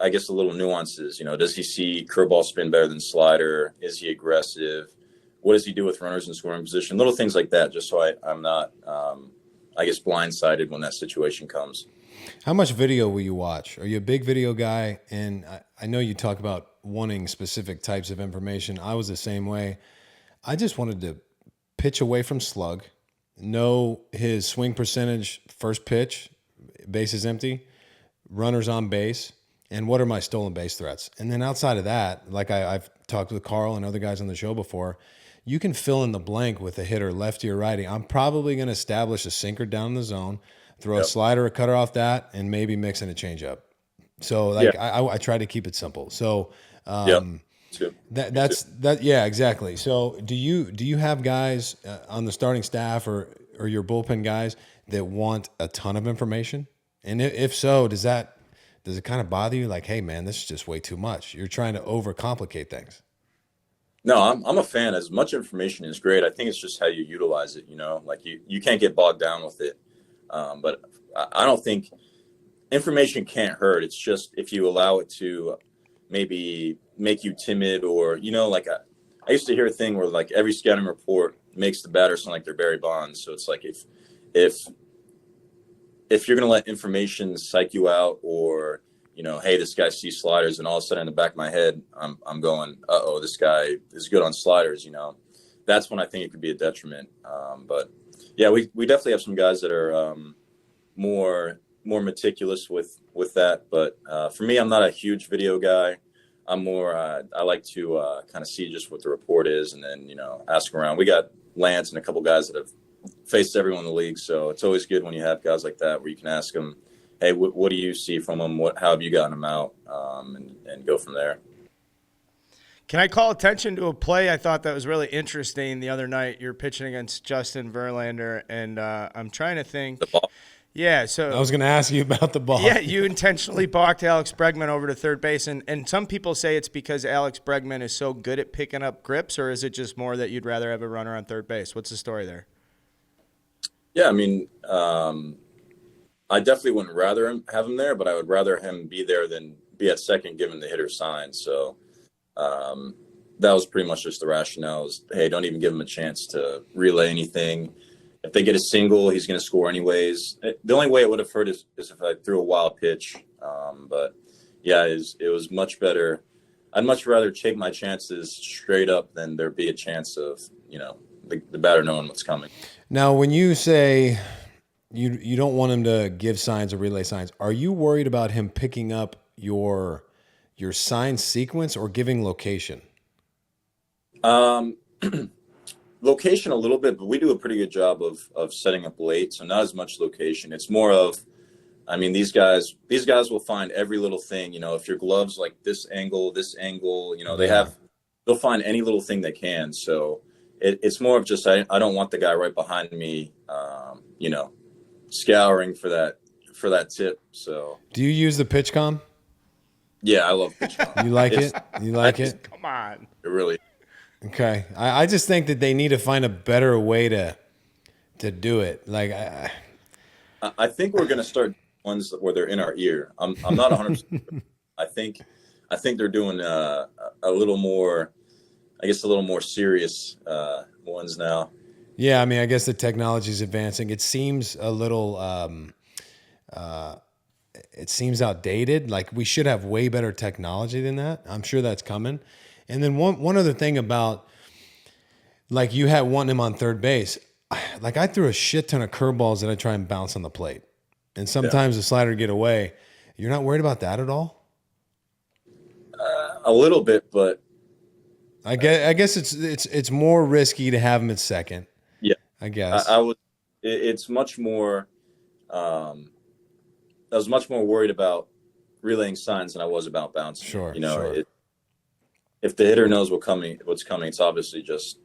Speaker 4: I guess, the little nuances. Does he see curveball spin better than slider? Is he aggressive? What does he do with runners in scoring position? Little things like that, just so I'm not, blindsided when that situation comes.
Speaker 2: How much video will you watch? Are you a big video guy? And I know you talk about wanting specific types of information. I was the same way. I just wanted to pitch away from slug, know his swing percentage, first pitch, bases empty, runners on base, and what are my stolen base threats. And then outside of that, like I've talked with Carl and other guys on the show before, you can fill in the blank with a hitter, lefty or righty. I'm probably going to establish a sinker down in the zone, throw a slider, a cutter off that, and maybe mix in a changeup. So I try to keep it simple. So that's exactly. So do you have guys on the starting staff or your bullpen guys that want a ton of information? And if so, does it kind of bother you? Like, hey man, this is just way too much. You're trying to overcomplicate things.
Speaker 4: No, I'm a fan. As much information is great. I think it's just how you utilize it. Like you can't get bogged down with it. But I don't think information can't hurt. It's just if you allow it to maybe make you timid, or like I used to hear a thing where like every scouting report makes the batter sound like they're Barry Bonds. So it's like if you're going to let information psych you out, or hey, this guy sees sliders, and all of a sudden in the back of my head I'm going, uh-oh, this guy is good on sliders. That's when I think it could be a detriment. But yeah, we definitely have some guys that are more meticulous with that. But for me, I'm not a huge video guy. I'm more I like to kind of see just what the report is, and then ask around. We got Lance and a couple guys that have faced everyone in the league, so it's always good when you have guys like that where you can ask them, hey, what do you see from them? How have you gotten them out? And go from there.
Speaker 1: Can I call attention to a play I thought that was really interesting the other night? You're pitching against Justin Verlander, and I'm trying to think.
Speaker 4: The ball.
Speaker 1: Yeah, so
Speaker 2: I was going to ask you about the ball.
Speaker 1: Yeah, you intentionally balked Alex Bregman over to third base, and some people say it's because Alex Bregman is so good at picking up grips, or is it just more that you'd rather have a runner on third base? What's the story there?
Speaker 4: Yeah, I mean, I definitely wouldn't rather have him there, but I would rather him be there than be at second given the hitter sign. So that was pretty much just the rationale is, hey, don't even give him a chance to relay anything. If they get a single, he's going to score anyways. The only way it would have hurt is if I threw a wild pitch. But, yeah, it was much better. I'd much rather take my chances straight up than there be a chance of, the batter knowing what's coming.
Speaker 2: Now, when you say you don't want him to give signs or relay signs, are you worried about him picking up your sign sequence or giving location?
Speaker 4: Location a little bit, but we do a pretty good job of setting up late, so not as much location. It's more of, I mean, these guys will find every little thing. If your glove's like this angle, they'll find any little thing they can. So it's more of just I don't want the guy right behind me, scouring for that tip. So
Speaker 2: do you use the pitch com?
Speaker 4: Yeah, I love pitch com.
Speaker 2: You like it? You like it?
Speaker 1: Come on.
Speaker 4: It really.
Speaker 2: Okay. I just think that they need to find a better way to do it. Like
Speaker 4: I think we're going to start ones where they're in our ear. I'm not 100%. I think they're doing a little more, I guess, a little more serious ones now.
Speaker 2: Yeah, I mean, I guess the technology is advancing. It seems a little it seems outdated. Like we should have way better technology than that. I'm sure that's coming. And then one other thing about, like you had wanting him on third base, like I threw a shit ton of curveballs that I try and bounce on the plate. And sometimes the slider get away. You're not worried about that at all?
Speaker 4: A little bit, but
Speaker 2: I guess it's more risky to have him at second.
Speaker 4: Yeah,
Speaker 2: I guess
Speaker 4: I would. It's much more. I was much more worried about relaying signs than I was about bouncing.
Speaker 2: Sure.
Speaker 4: If the hitter knows what's coming, it's obviously just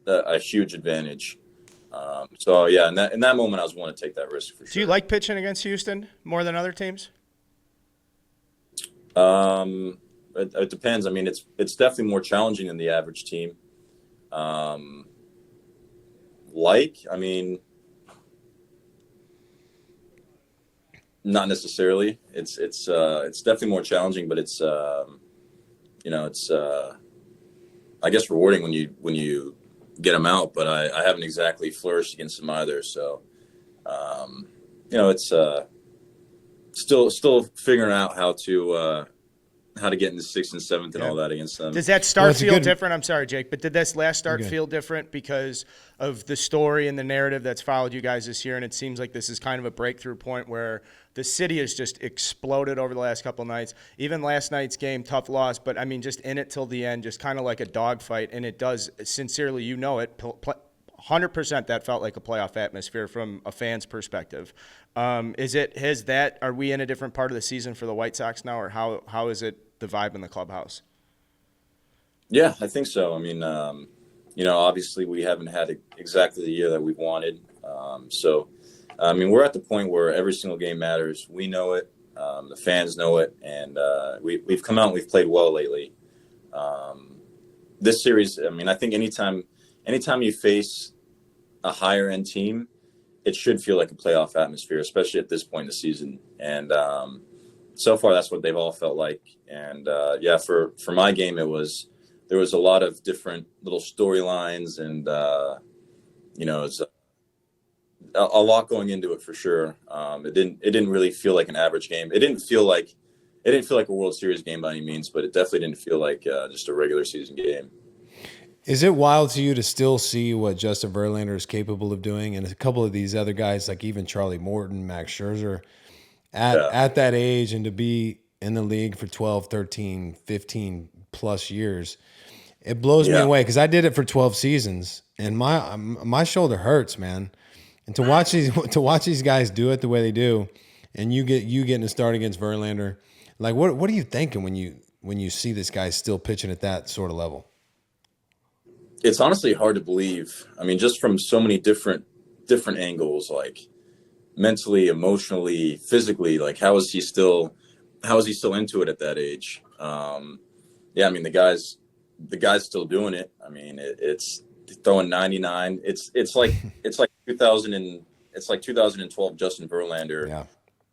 Speaker 4: a huge advantage. So yeah, in that moment, I was willing to take that risk for sure.
Speaker 1: Do you like pitching against Houston more than other teams?
Speaker 4: It depends. I mean, it's definitely more challenging than the average team. I mean, not necessarily. It's definitely more challenging, but it's I guess rewarding when you get them out. But I haven't exactly flourished against them either. So, it's still figuring out how to get into sixth and seventh and all that against them.
Speaker 1: Does that start feel different? I'm sorry, Jake, but did this last start feel different because of the story and the narrative that's followed you guys this year? And it seems like this is kind of a breakthrough point where the city has just exploded over the last couple of nights. Even last night's game, tough loss, but I mean, just in it till the end, just kind of like a dogfight. And it does, sincerely, it, 100% that felt like a playoff atmosphere from a fan's perspective. Are we in a different part of the season for the White Sox now, or how is it the vibe in the clubhouse?
Speaker 4: Yeah, I think so. I mean, obviously we haven't had exactly the year that we've wanted. I mean, we're at the point where every single game matters. We know it. The fans know it. And we've come out and we've played well lately. This series, I mean, I think anytime you face a higher end team, it should feel like a playoff atmosphere, especially at this point in the season. And so far, that's what they've all felt like. And yeah, for my game, there was a lot of different little storylines, and it's a lot going into it for sure. It didn't really feel like an average game. It didn't feel like a World Series game by any means, but it definitely didn't feel like just a regular season game.
Speaker 2: Is it wild to you to still see what Justin Verlander is capable of doing, and a couple of these other guys, like even Charlie Morton, Max Scherzer, at that age, and to be in the league for 12, 13, 15 plus years? It blows me away, because I did it for 12 seasons, and my shoulder hurts, man. And to watch these guys do it the way they do, and you getting to start against Verlander, like what are you thinking when you see this guy still pitching at that sort of level?
Speaker 4: It's honestly hard to believe. I mean, just from so many different angles, like mentally, emotionally, physically, like how is he still into it at that age? Yeah, I mean, the guy's still doing it. I mean, it's throwing 99. It's like 2012 Justin Verlander,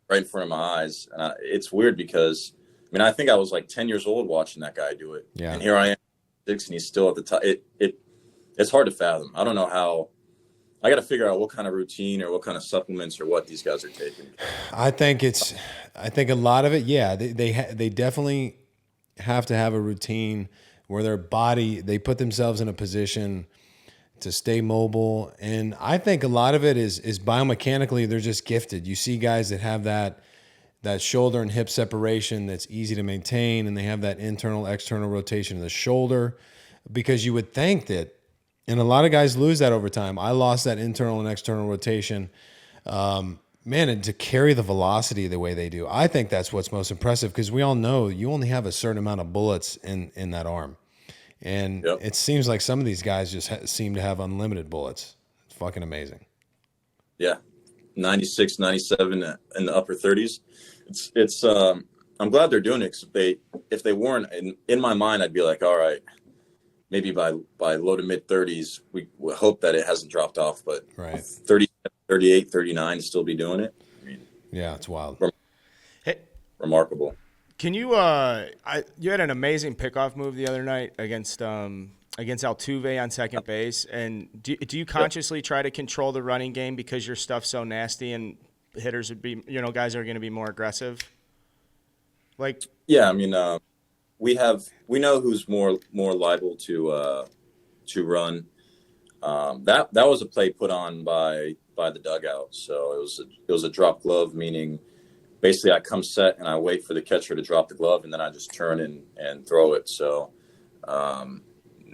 Speaker 4: right in front of my eyes. And it's weird because, I mean, I think I was like 10 years old watching that guy do it. Yeah. And here I am, 6, and he's still at the top. It's hard to fathom. I don't know how. I got to figure out what kind of routine or what kind of supplements or what these guys are taking.
Speaker 2: I think a lot of it. Yeah, they definitely have to have a routine where they put themselves in a position to stay mobile. And I think a lot of it is biomechanically, they're just gifted. You see guys that have that shoulder and hip separation that's easy to maintain, and they have that internal, external rotation of the shoulder, because you would think that, and a lot of guys lose that over time. I lost that internal and external rotation. Man, and to carry the velocity the way they do, I think that's what's most impressive, because we all know you only have a certain amount of bullets in that arm. And it seems like some of these guys just seem to have unlimited bullets. It's fucking amazing.
Speaker 4: Yeah. 96, 97 in the upper 30s. It's I'm glad they're doing it, because if they weren't, in my mind, I'd be like, all right, maybe by low to mid 30s, we hope that it hasn't dropped off, but 30, 38, 39 still be doing it. I mean,
Speaker 2: yeah, it's wild.
Speaker 4: Remarkable.
Speaker 1: Can you you had an amazing pickoff move the other night against Altuve on second base, and do you consciously try to control the running game because your stuff's so nasty and hitters would be, guys are going to be more aggressive? Like,
Speaker 4: yeah, I mean, we know who's more liable to run. That was a play put on by the dugout. So it was a drop glove, meaning basically I come set and I wait for the catcher to drop the glove, and then I just turn and throw it. So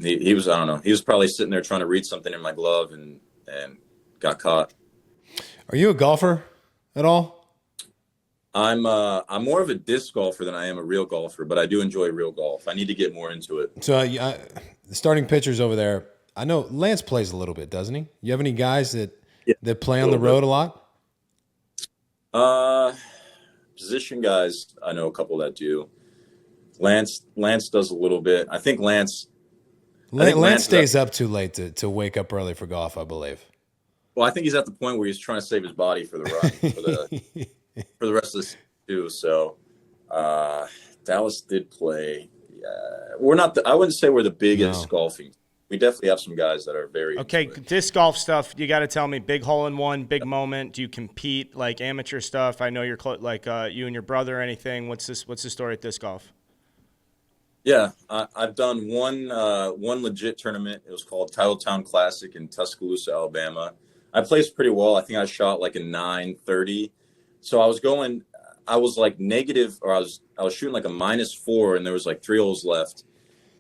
Speaker 4: he was, I don't know, he was probably sitting there trying to read something in my glove and got caught.
Speaker 2: Are you a golfer at all?
Speaker 4: I'm more of a disc golfer than I am a real golfer, but I do enjoy real golf. I need to get more into it.
Speaker 2: So the starting pitchers over there, I know Lance plays a little bit, doesn't he? You have any guys that play on the road a lot?
Speaker 4: Position guys, I know a couple that do. Lance does a little bit. I think Lance
Speaker 2: stays up too late to wake up early for golf, I believe.
Speaker 4: Well, I think he's at the point where he's trying to save his body for the run for the rest of the season too. So Dallas did play. We're not. I wouldn't say we're the biggest golfing. We definitely have some guys that are very
Speaker 1: okay. Disc golf stuff. You got to tell me, big hole in one, big moment. Do you compete like amateur stuff? I know you're like you and your brother or anything. What's the story at disc golf?
Speaker 4: Yeah, I've done one legit tournament. It was called Titletown Classic in Tuscaloosa, Alabama. I placed pretty well. I think I shot like a 930. So I was like negative, or I was shooting like a -4, and there was like 3 holes left.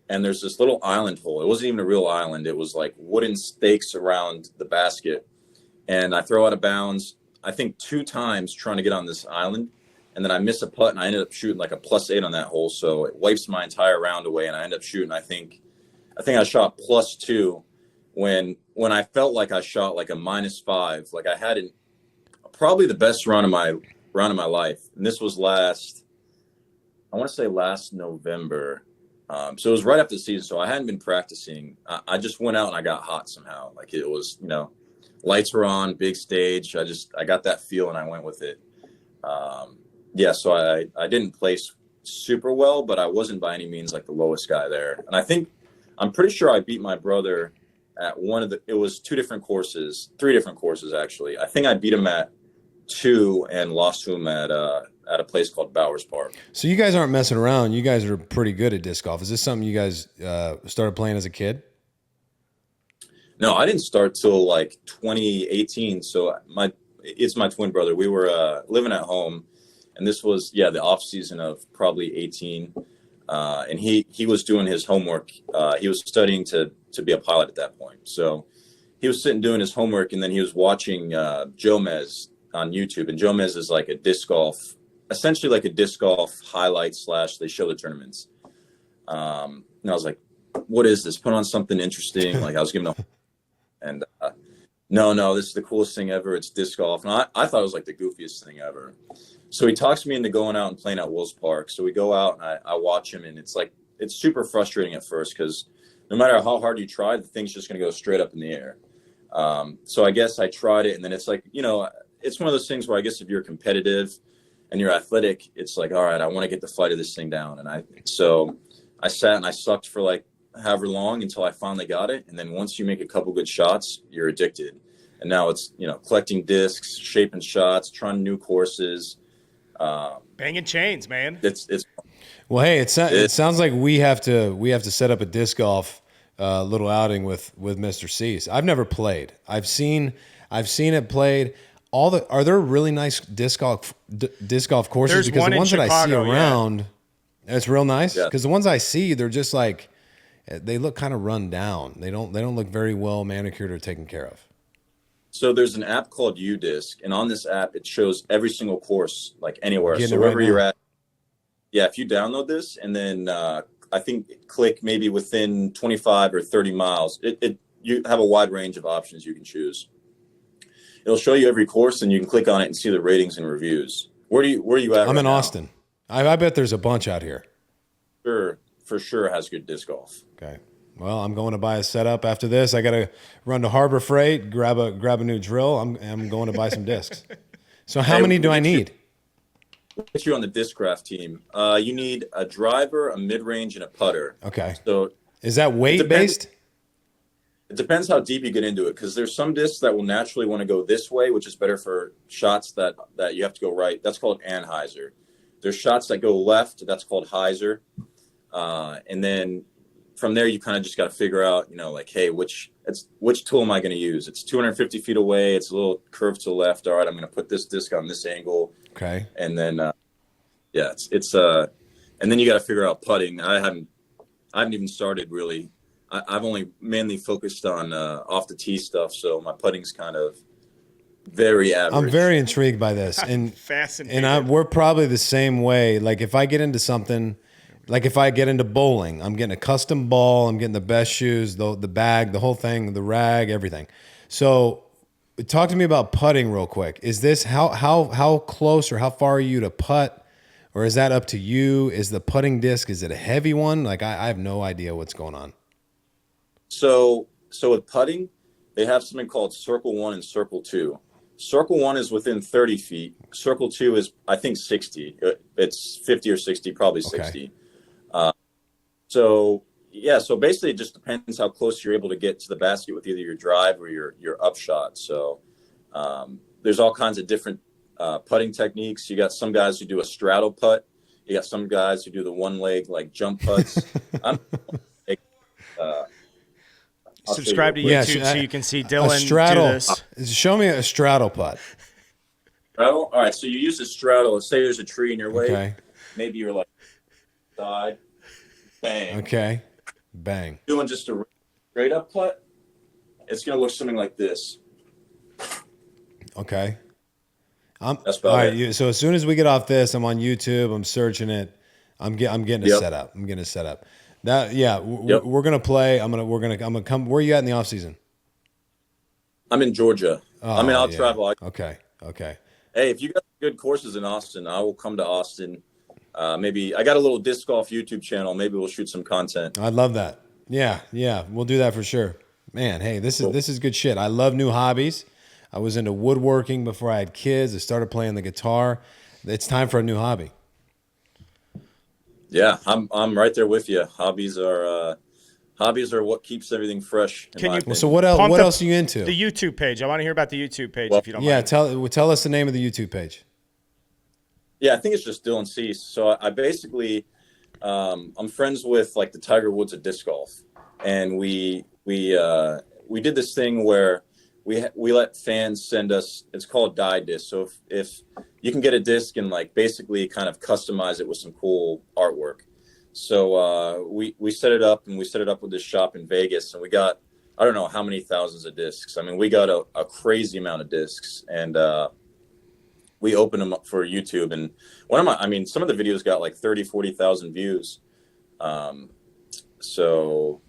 Speaker 4: And there's this little island hole. It wasn't even a real island. It was like wooden stakes around the basket. And I throw out of bounds, I think 2 times trying to get on this island. And then I miss a putt, and I ended up shooting like a +8 on that hole. So it wipes my entire round away, and I end up shooting, I think I shot +2 when I felt like I shot like a -5. Like I had probably the best round of my life. And this was last November. So it was right after the season. So I hadn't been practicing. I just went out and I got hot somehow. Like it was, lights were on, big stage. I got that feel and I went with it. Yeah, so I didn't place super well, but I wasn't by any means like the lowest guy there. And I'm pretty sure I beat my brother at it was 3 different courses actually. I think I beat him at 2 and lost to him at a place called Bowers Park.
Speaker 2: So you guys aren't messing around. You guys are pretty good at disc golf. Is this something you guys started playing as a kid?
Speaker 4: No, I didn't start till like 2018. So it's my twin brother. We were living at home, and this was the off season of probably 18. And he was doing his homework. He was studying to be a pilot at that point. So he was sitting doing his homework, and then he was watching Joe Mez on YouTube. And Joe Mez is like essentially like a disc golf highlight / they show the tournaments. And I was like, what is this? Put on something interesting. Like I was giving and no, this is the coolest thing ever. It's disc golf. And I thought it was like the goofiest thing ever. So he talks me into going out and playing at Wills Park. So we go out and I watch him, and it's super frustrating at first because no matter how hard you try, the thing's just going to go straight up in the air. So I guess I tried it, and then it's like, it's one of those things where I guess if you're competitive and you're athletic, it's like, all right, I want to get the flight of this thing down. So I sat and I sucked for like however long until I finally got it. And then once you make a couple good shots, you're addicted. And now it's, collecting discs, shaping shots, trying new courses.
Speaker 1: Banging chains, man.
Speaker 4: It's
Speaker 2: well, hey, it sounds like we have to set up a disc golf little outing with Mr. Cease. I've never played. I've seen it played. Are there really nice disc golf courses?
Speaker 1: There's
Speaker 2: because
Speaker 1: one
Speaker 2: the ones
Speaker 1: in
Speaker 2: that
Speaker 1: Chicago,
Speaker 2: I see around, it's real nice.
Speaker 4: Yeah.
Speaker 2: Because the ones I see, they're just like they look kind of run down. They don't look very well manicured or taken care of.
Speaker 4: So there's an app called UDisc, and on this app, it shows every single course, like anywhere.
Speaker 2: Getting
Speaker 4: So
Speaker 2: it
Speaker 4: wherever
Speaker 2: right
Speaker 4: you're
Speaker 2: now.
Speaker 4: at, if you download this and then I think click maybe within 25 or 30 miles, you have a wide range of options you can choose. It'll show you every course, and you can click on it and see the ratings and reviews. Where are you at?
Speaker 2: I'm
Speaker 4: right
Speaker 2: in
Speaker 4: now?
Speaker 2: Austin. I bet there's a bunch out here.
Speaker 4: For sure has good disc golf.
Speaker 2: Okay. Well, I'm going to buy a setup after this. I got to run to Harbor Freight, grab a new drill. I'm going to buy some discs. So how many do I need?
Speaker 4: We'll get you on the Discraft team. You need a driver, a mid-range, and a putter.
Speaker 2: Okay.
Speaker 4: So
Speaker 2: is that weight based?
Speaker 4: It depends how deep you get into it, because there's some discs that will naturally want to go this way, which is better for shots that you have to go right. That's called anhyzer. There's shots that go left. That's called hyzer. And then from there, you kind of just got to figure out, like, hey, which tool am I going to use? It's 250 feet away. It's a little curved to the left. All right, I'm going to put this disc on this angle.
Speaker 2: Okay.
Speaker 4: And then, and then you got to figure out putting. I haven't even started really. I've only mainly focused on off the tee stuff. So my putting's kind of very average.
Speaker 2: I'm very intrigued by this. And
Speaker 1: fascinating.
Speaker 2: And we're probably the same way. Like if I get into something, like if I get into bowling, I'm getting a custom ball, I'm getting the best shoes, the bag, the whole thing, the rag, everything. So talk to me about putting real quick. Is this how close or how far are you to putt? Or is that up to you? Is the putting disc, is it a heavy one? Like I have no idea what's going on.
Speaker 4: So with putting, they have something called Circle 1 and Circle 2. Circle 1 is within 30 feet. Circle 2 is, I think, 60. It's 50 or 60, probably 60. Okay. So basically it just depends how close you're able to get to the basket with either your drive or your upshot. So there's all kinds of different putting techniques. You got some guys who do a straddle putt. You got some guys who do the one leg like jump putts.
Speaker 1: Subscribe to YouTube so you can see Dylan
Speaker 2: straddle,
Speaker 1: do this.
Speaker 2: Show me a straddle putt.
Speaker 4: Straddle? All right, so you use a straddle. Let's say there's a tree in your way.
Speaker 2: Okay.
Speaker 4: Maybe you're like, side, bang.
Speaker 2: Okay, bang.
Speaker 4: Doing just a straight up putt, it's going to look something like this.
Speaker 2: Okay.
Speaker 4: That's about
Speaker 2: all right.
Speaker 4: it.
Speaker 2: So as soon as we get off this, I'm on YouTube. I'm searching it. I'm getting it set up. I'm getting it set up. We're gonna play. I'm gonna come. Where are you at in the off season?
Speaker 4: I'm in Georgia. I'll travel.
Speaker 2: Okay.
Speaker 4: Hey, if you got good courses in Austin, I will come to Austin. Maybe I got a little disc golf YouTube channel. Maybe we'll shoot some content.
Speaker 2: I'd love that. Yeah, we'll do that for sure. Man, hey, this is good shit. I love new hobbies. I was into woodworking before I had kids. I started playing the guitar. It's time for a new hobby.
Speaker 4: Yeah, I'm right there with you. Hobbies are what keeps everything fresh.
Speaker 1: Can you-
Speaker 2: Well, so what else? What else are you into?
Speaker 1: The YouTube page. I want to hear about the YouTube page
Speaker 4: Well,
Speaker 1: if you don't
Speaker 2: Yeah,
Speaker 1: mind.
Speaker 2: tell us the name of the YouTube page.
Speaker 4: Yeah, I think it's just Dylan Cease. So I basically, I'm friends with like the Tiger Woods of disc golf, and we did this thing where we let fans send us. It's called die disc. So if you can get a disc and like basically kind of customize it with some cool artwork. So we set it up, and we set it up with this shop in Vegas, and we got, I don't know how many thousands of discs. I mean, we got a crazy amount of discs, and we opened them up for YouTube. And some of the videos got like 40,000 views. So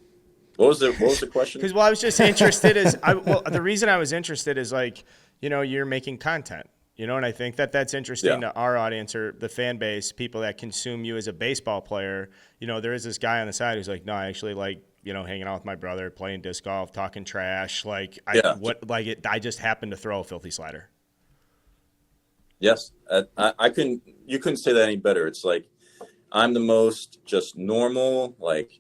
Speaker 4: what was the question?
Speaker 1: Because I was just interested the reason I was interested is like, you're making content, and I think that's interesting to our audience or the fan base, people that consume you as a baseball player. There is this guy on the side who's like, no, I actually like, hanging out with my brother, playing disc golf, talking trash. Like, I just happened to throw a filthy slider.
Speaker 4: Yes. You couldn't say that any better. It's like, I'm the most just normal, like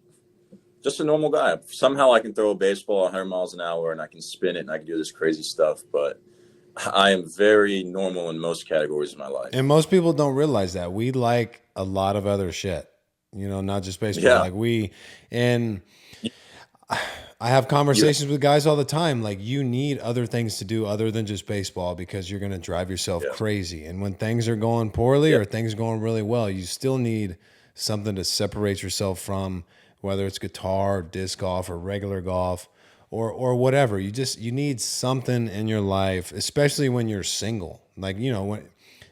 Speaker 4: just a normal guy. Somehow I can throw a baseball 100 miles an hour and I can spin it and I can do this crazy stuff. But I am very normal in most categories of my life.
Speaker 2: And most people don't realize that. We like a lot of other shit, not just baseball.
Speaker 4: Yeah.
Speaker 2: And I have conversations with guys all the time. Like, you need other things to do other than just baseball because you're going to drive yourself crazy. And when things are going poorly or things are going really well, you still need something to separate yourself from, whether it's guitar, disc golf, or regular golf, or whatever. You need something in your life, especially when you're single. Like, when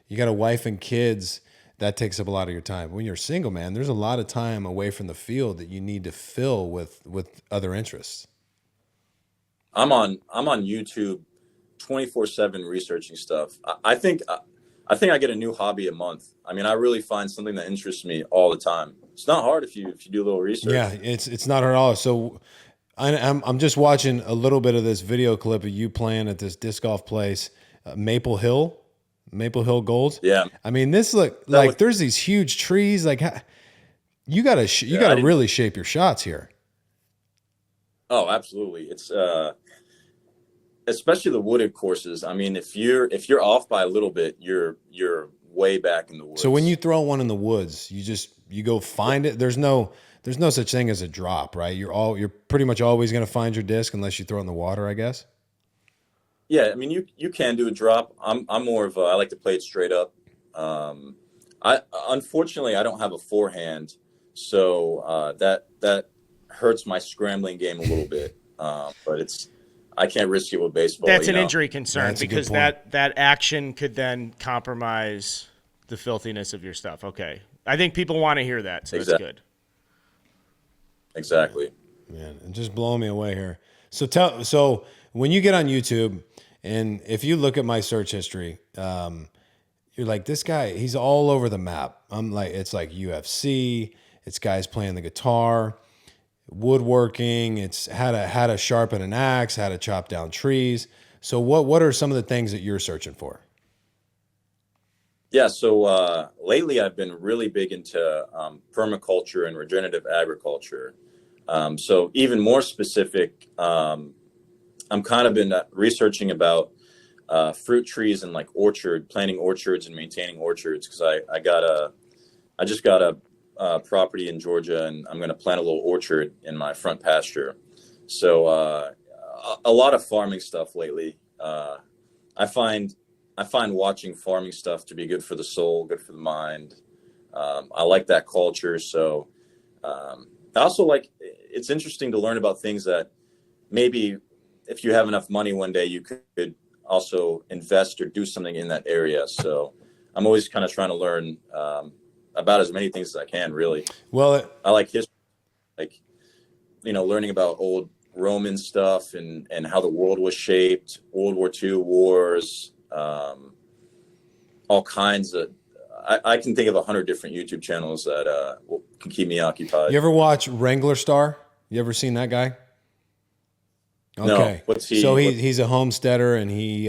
Speaker 2: you got a wife and kids, that takes up a lot of your time. When you're single, man, there's a lot of time away from the field that you need to fill with other interests.
Speaker 4: I'm on YouTube 24/7 researching stuff. I think I get a new hobby a month. I mean, I really find something that interests me all the time. It's not hard if you do a little research.
Speaker 2: Yeah, it's not hard at all. So I'm just watching a little bit of this video clip of you playing at this disc golf place, Maple Hill Gold.
Speaker 4: Yeah.
Speaker 2: I mean, there's these huge trees. Like, you gotta really shape your shots here.
Speaker 4: Oh, absolutely. It's especially the wooded courses. I mean, if you're off by a little bit, you're way back in the woods.
Speaker 2: So when you throw one in the woods, you go find it. There's no such thing as a drop, right? You're pretty much always going to find your disc unless you throw it in the water, I guess.
Speaker 4: Yeah, I mean, you can do a drop. I'm more of I like to play it straight up. Unfortunately I don't have a forehand, so that hurts my scrambling game a little bit. But I can't risk it with baseball.
Speaker 1: That's an injury concern
Speaker 2: That's
Speaker 1: because that action could then compromise the filthiness of your stuff. Okay, I think people want to hear that, so that's good.
Speaker 4: Exactly.
Speaker 2: Man, and just blowing me away here. So when you get on YouTube, and if you look at my search history, you're like, this guy, he's all over the map. It's like UFC, it's guys playing the guitar, woodworking, it's how to sharpen an axe, how to chop down trees. So what are some of the things that you're searching for?
Speaker 4: Yeah, so lately I've been really big into permaculture and regenerative agriculture. So even more specific, I'm kind of been researching about fruit trees and like planting orchards and maintaining orchards, because I just got a property in Georgia, and I'm going to plant a little orchard in my front pasture. So a lot of farming stuff lately. I find watching farming stuff to be good for the soul, good for the mind. I like that culture. So I also it's interesting to learn about things that maybe if you have enough money one day, you could also invest or do something in that area. So I'm always kind of trying to learn about as many things as I can, really.
Speaker 2: Well,
Speaker 4: I like history, learning about old Roman stuff and how the world was shaped, World War II wars, all kinds of. I can think of 100 different YouTube channels that can keep me occupied.
Speaker 2: You ever watch Wrangler Star? You ever seen that guy? Okay.
Speaker 4: No, what's he?
Speaker 2: So he's a homesteader, and he's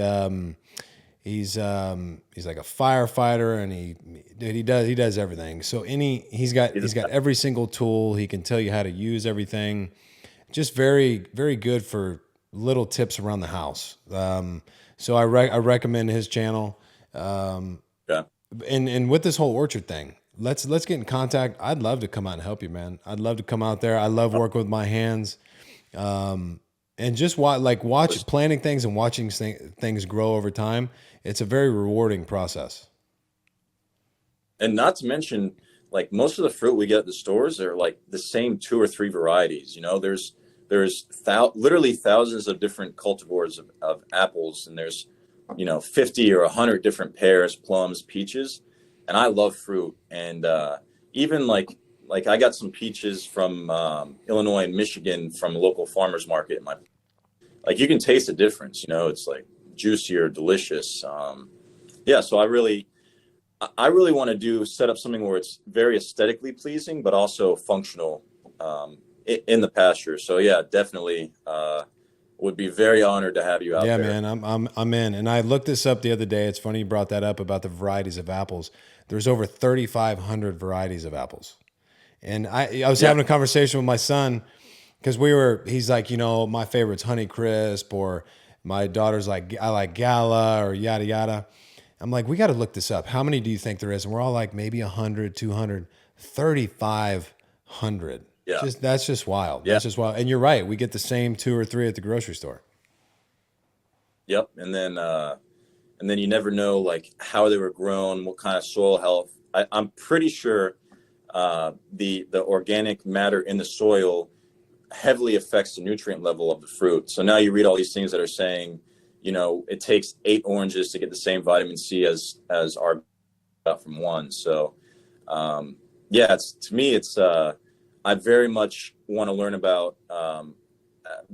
Speaker 2: like a firefighter, and he does everything. So he's got every single tool. He can tell you how to use everything. Just very, very good for little tips around the house. So I recommend his channel.
Speaker 4: Yeah.
Speaker 2: And with this whole orchard thing, let's get in contact. I'd love to come out and help you, man. I'd love to come out there. I love working with my hands. And just watch planting things and watching things grow over time. It's a very rewarding process.
Speaker 4: And not to mention, like, most of the fruit we get at the stores are like the same 2 or 3 varieties. You know, there's literally thousands of different cultivars of apples, and there's, 50 or 100 different pears, plums, peaches. And I love fruit. And even like I got some peaches from Illinois and Michigan from a local farmer's market. Like, you can taste the difference. It's like juicier, delicious. So I really want to set up something where it's very aesthetically pleasing, but also functional in the pasture. So yeah, definitely would be very honored to have you out there.
Speaker 2: Yeah, man, I'm in. And I looked this up the other day. It's funny you brought that up about the varieties of apples. There's over 3,500 varieties of apples. And I was having a conversation with my son, because he's like, my favorite's Honey Crisp, or my daughter's like, I like Gala, or yada, yada. I'm like, we got to look this up. How many do you think there is? And we're all like, maybe 100, 200, 3,500.
Speaker 4: Yeah.
Speaker 2: That's just wild.
Speaker 4: Yeah.
Speaker 2: That's just wild. And you're right. We get the same 2 or 3 at the grocery store.
Speaker 4: Yep. And then you never know, like, how they were grown, what kind of soil health. I'm pretty sure the organic matter in the soil heavily affects the nutrient level of the fruit. So now you read all these things that are saying, it takes 8 oranges to get the same vitamin C as our got from 1. So I very much want to learn about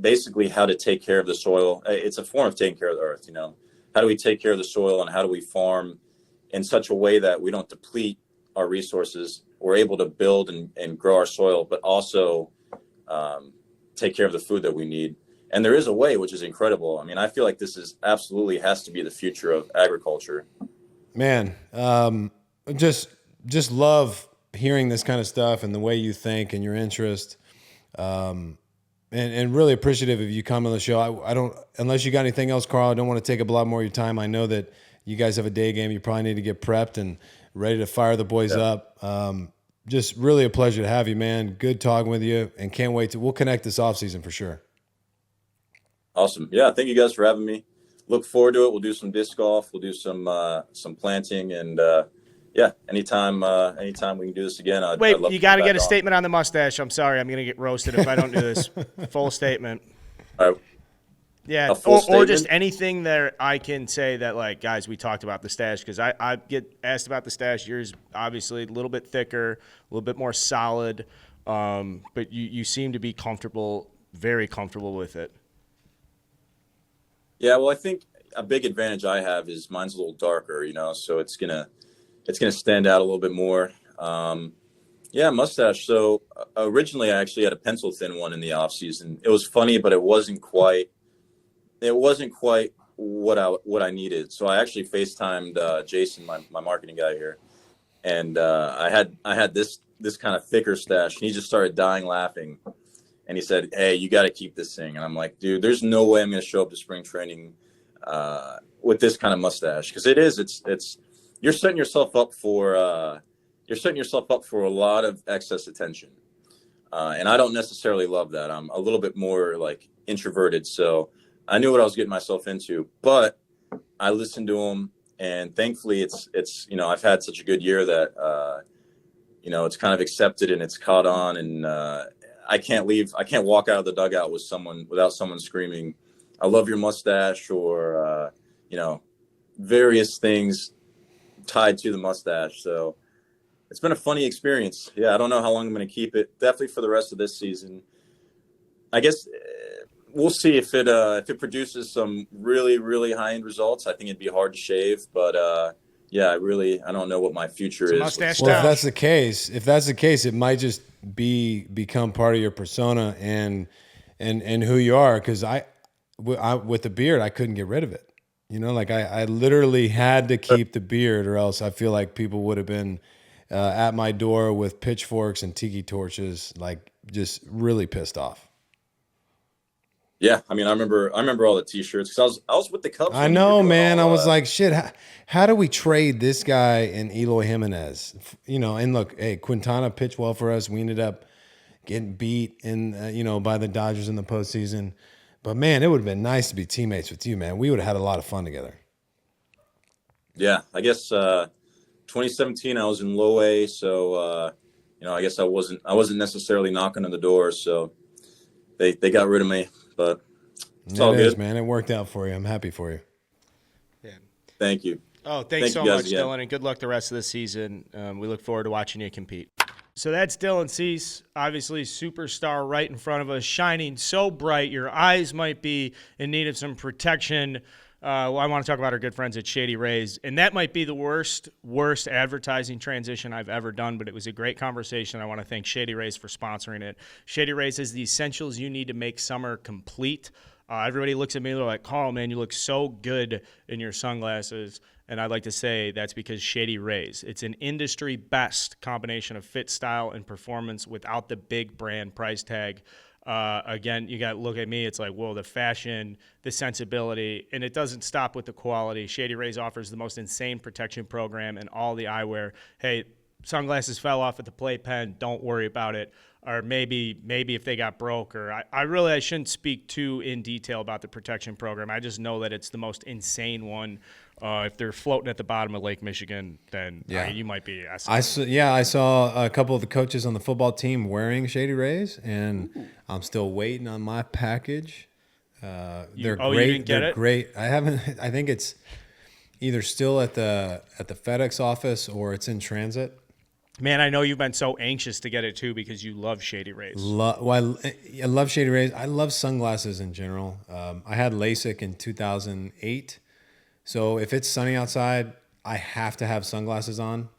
Speaker 4: basically how to take care of the soil. It's a form of taking care of the earth. How do we take care of the soil, and how do we farm in such a way that we don't deplete our resources? We're able to build and grow our soil, but also take care of the food that we need. And there is a way, which is incredible. I mean, I feel like this absolutely has to be the future of agriculture.
Speaker 2: Man, just love hearing this kind of stuff, and the way you think and your interest. And really appreciative of you coming on the show. I don't, unless you got anything else, Carl, I don't want to take up a lot more of your time. I know that you guys have a day game. You probably need to get prepped and ready to fire the boys up. Just really a pleasure to have you, man. Good talking with you, and can't wait we'll connect this off season for sure.
Speaker 4: Awesome. Yeah. Thank you guys for having me. Look forward to it. We'll do some disc golf. We'll do some planting, and anytime we can do this again. I'd love
Speaker 1: you got to get a
Speaker 4: on.
Speaker 1: statement on the mustache. I'm sorry, I'm going to get roasted if I don't do this. Full statement.
Speaker 4: All right.
Speaker 1: Yeah, or just anything that I can say that, like, guys, we talked about the stash, because I get asked about the stash. Yours obviously a little bit thicker, a little bit more solid, but you seem to be very comfortable with it.
Speaker 4: Yeah, well, I think a big advantage I have is mine's a little darker, so it's gonna stand out a little bit more. Mustache. So originally, I actually had a pencil thin one in the off season. It was funny, but it wasn't quite what I needed. So I actually FaceTimed Jason, my marketing guy here, and I had this kind of thicker stash, and he just started dying laughing. And he said, "Hey, you got to keep this thing." And I'm like, "Dude, there's no way I'm going to show up to spring training with this kind of mustache, because it's you're setting yourself up for a lot of excess attention, and I don't necessarily love that. I'm a little bit more like introverted, so I knew what I was getting myself into. But I listened to him, and thankfully, it's I've had such a good year that it's kind of accepted and it's caught on, and I can't walk out of the dugout without someone screaming, "I love your mustache," or various things tied to the mustache. So it's been a funny experience. Yeah, I don't know how long I'm going to keep it. Definitely for the rest of this season. I guess we'll see if it produces some really, really high end results. I think it'd be hard to shave, but I don't know what my future is.
Speaker 1: Mustache
Speaker 2: well, if that's the case, it might just become part of your persona and who you are. Because with the beard, I couldn't get rid of it. Like I literally had to keep the beard, or else I feel like people would have been at my door with pitchforks and tiki torches, like just really pissed off.
Speaker 4: Yeah, I mean, I remember all the T-shirts because I was with the Cubs.
Speaker 2: I know, man. I was like, shit. How do we trade this guy and Eloy Jimenez? And look, hey, Quintana pitched well for us. We ended up getting beat by the Dodgers in the postseason. But man, it would have been nice to be teammates with you, man. We would have had a lot of fun together.
Speaker 4: Yeah, I guess 2017 I was in low A, so I guess I wasn't necessarily knocking on the door, so they got rid of me. But it's all good,
Speaker 2: man. It worked out for you. I'm happy for you.
Speaker 1: Yeah.
Speaker 4: Thank you.
Speaker 1: Oh, thanks so much, Dylan, and good luck the rest of the season. We look forward to watching you compete. So that's Dylan Cease, obviously superstar right in front of us, shining so bright your eyes might be in need of some protection. I want to talk about our good friends at Shady Rays, and that might be the worst advertising transition I've ever done, but it was a great conversation. I want to thank Shady Rays for sponsoring it. Shady Rays is the essentials you need to make summer complete. Everybody looks at me, they're like, Carl, man, you look so good in your sunglasses. And I'd like to say that's because Shady Rays. It's an industry best combination of fit, style, and performance without the big brand price tag. Again, you got to look at me. It's like, whoa, the fashion, the sensibility, and it doesn't stop with the quality. Shady Rays offers the most insane protection program in all the eyewear. Hey, sunglasses fell off at the playpen. Don't worry about it. Or maybe if they got broke. Or I shouldn't speak too in detail about the protection program. I just know that it's the most insane one. If they're floating at the bottom of Lake Michigan, then you might be.
Speaker 2: I saw a couple of the coaches on the football team wearing Shady Rays, and I'm still waiting on my package. They're great.
Speaker 1: You didn't get
Speaker 2: they're
Speaker 1: it?
Speaker 2: Great. I haven't. I think it's either still at the FedEx office or it's in transit.
Speaker 1: Man, I know you've been so anxious to get it too because you love Shady Rays.
Speaker 2: I love Shady Rays. I love sunglasses in general. I had LASIK in 2008. So if it's sunny outside, I have to have sunglasses on.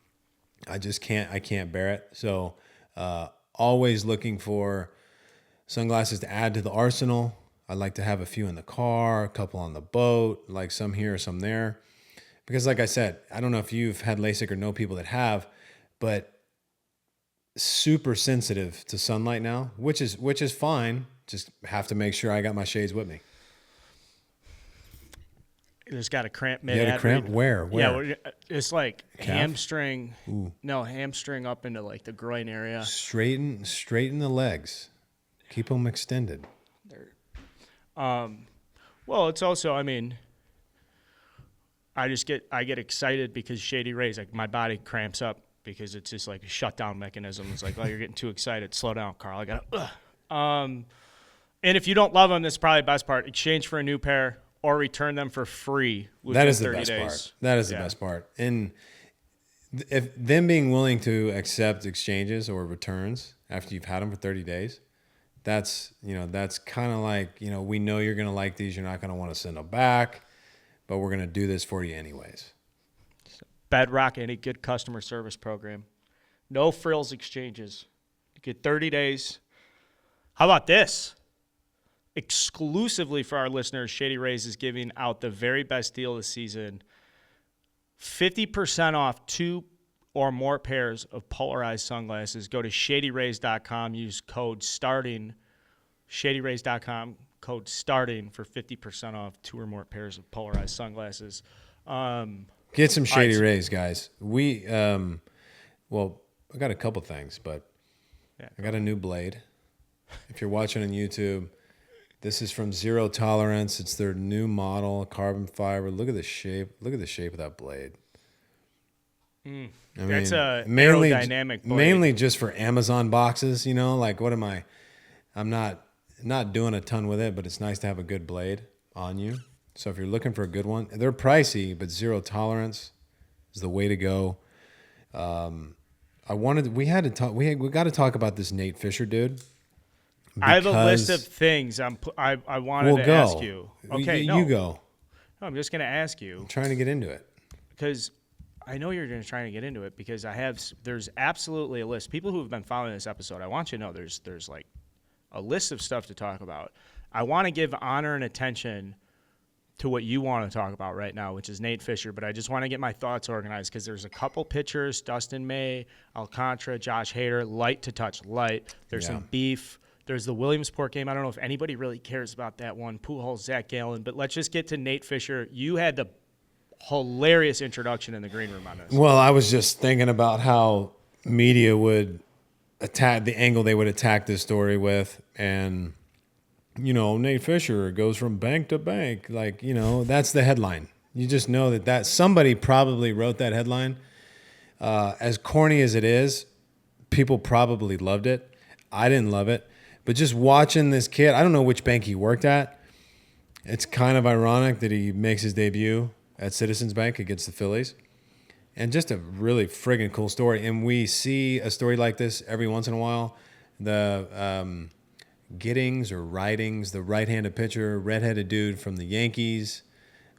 Speaker 2: I can't bear it. So always looking for sunglasses to add to the arsenal. I like to have a few in the car, a couple on the boat, like some here, some there. Because like I said, I don't know if you've had LASIK or know people that have, but super sensitive to sunlight now, which is fine. Just have to make sure I got my shades with me.
Speaker 1: Just got a cramp
Speaker 2: You had a cramp? Where?
Speaker 1: Yeah, it's like
Speaker 2: Calf?
Speaker 1: hamstring.
Speaker 2: Ooh.
Speaker 1: No, hamstring up into like the groin area.
Speaker 2: Straighten the legs. Keep them extended.
Speaker 1: Well, it's also, I mean, I get excited because Shady Rays, like my body cramps up because it's just like a shutdown mechanism. It's like, oh, you're getting too excited. Slow down, Carl. I gotta. And if you don't love them, that's probably the best part. Exchange for a new pair or return them for free within 30 days.
Speaker 2: That is the best part. That is the best part. And if them being willing to accept exchanges or returns after you've had them for 30 days, that's kind of like, we know you're going to like these. You're not going to want to send them back, but we're going to do this for you anyways.
Speaker 1: Bedrock any good customer service program. No frills exchanges. You get 30 days. How about this? Exclusively for our listeners, Shady Rays is giving out the very best deal this season. 50% off 2 or more pairs of polarized sunglasses. Go to shadyrays.com. Use code STARTING. Shadyrays.com. Code STARTING for 50% off 2 or more pairs of polarized sunglasses.
Speaker 2: Get some Shady Rays, guys. We, I got a couple things, but I got a new blade. If you're watching on YouTube, this is from Zero Tolerance. It's their new model, carbon fiber. Look at the shape. Look at the shape of that blade.
Speaker 1: That's a aerodynamic blade.
Speaker 2: Mainly just for Amazon boxes, like what am I? I'm not doing a ton with it, but it's nice to have a good blade on you. So if you're looking for a good one, they're pricey, but Zero Tolerance is the way to go. We got to talk about this Nate Fisher dude.
Speaker 1: I have a list of things I wanted to ask you. Okay,
Speaker 2: you go.
Speaker 1: No, I'm just going to ask you.
Speaker 2: I'm trying to get into it.
Speaker 1: Because I know you're going to try to get into it because there's absolutely a list. People who have been following this episode, I want you to know there's like a list of stuff to talk about. I want to give honor and attention to what you want to talk about right now, which is Nate Fisher, but I just want to get my thoughts organized because there's a couple pitchers, Dustin May, Alcantara, Josh Hader, light to touch light. There's some beef. There's the Williamsport game. I don't know if anybody really cares about that one. Pujols, Zach Gallen, but let's just get to Nate Fisher. You had the hilarious introduction in the green room on this.
Speaker 2: Well, I was just thinking about how media would attack the angle they would attack this story with, and Nate Fisher goes from bank to bank. Like, that's the headline. You just know that somebody probably wrote that headline. As corny as it is, people probably loved it. I didn't love it. But just watching this kid, I don't know which bank he worked at. It's kind of ironic that he makes his debut at Citizens Bank against the Phillies. And just a really friggin' cool story. And we see a story like this every once in a while. The Giddings or Ridings, the right-handed pitcher, redheaded dude from the Yankees,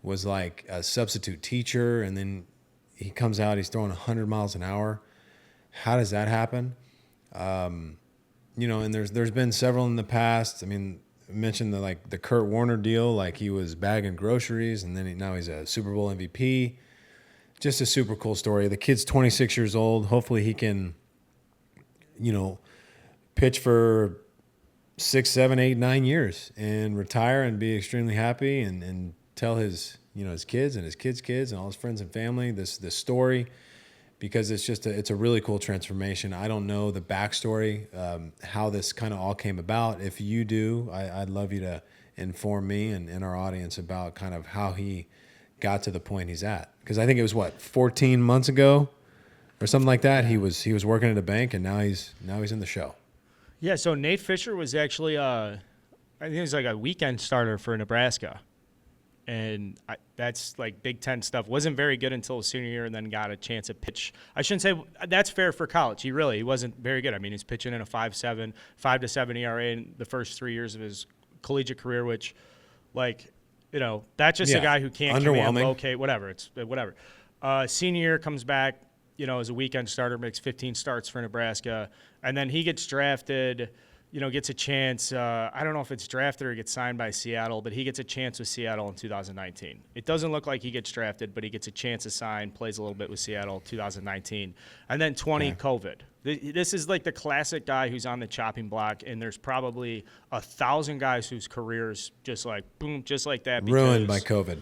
Speaker 2: was like a substitute teacher. And then he comes out, he's throwing 100 miles an hour. How does that happen? And there's been several in the past. I mean, I mentioned the Kurt Warner deal, like he was bagging groceries, and then now he's a Super Bowl MVP. Just a super cool story. The kid's 26 years old. Hopefully he can, pitch for 6, 7, 8, 9 years and retire and be extremely happy and tell his kids and his kids' kids and all his friends and family this story. Because it's a really cool transformation. I don't know the backstory, how this kind of all came about. If you do, I'd love you to inform me and our audience about kind of how he got to the point he's at. Because I think it was 14 months ago or something like that. He was working at a bank, and now he's in the show.
Speaker 1: Yeah. So Nate Fisher was actually I think it was like a weekend starter for Nebraska. And that's like Big Ten stuff. Wasn't very good until his senior year, and then got a chance to pitch. I shouldn't say that's fair for college. He wasn't very good. I mean, he's pitching in a 5.7 ERA in the first 3 years of his collegiate career, which, that's just a guy who can't command, locate, whatever. It's whatever. Senior year comes back, as a weekend starter, makes 15 starts for Nebraska, and then he gets drafted. Gets a chance. I don't know if it's drafted or gets signed by Seattle, but he gets a chance with Seattle in 2019. It doesn't look like he gets drafted, but he gets a chance to sign, plays a little bit with Seattle 2019. And then COVID. This is like the classic guy who's on the chopping block, and there's probably 1,000 guys whose careers just like, boom, just like that.
Speaker 2: Ruined by COVID.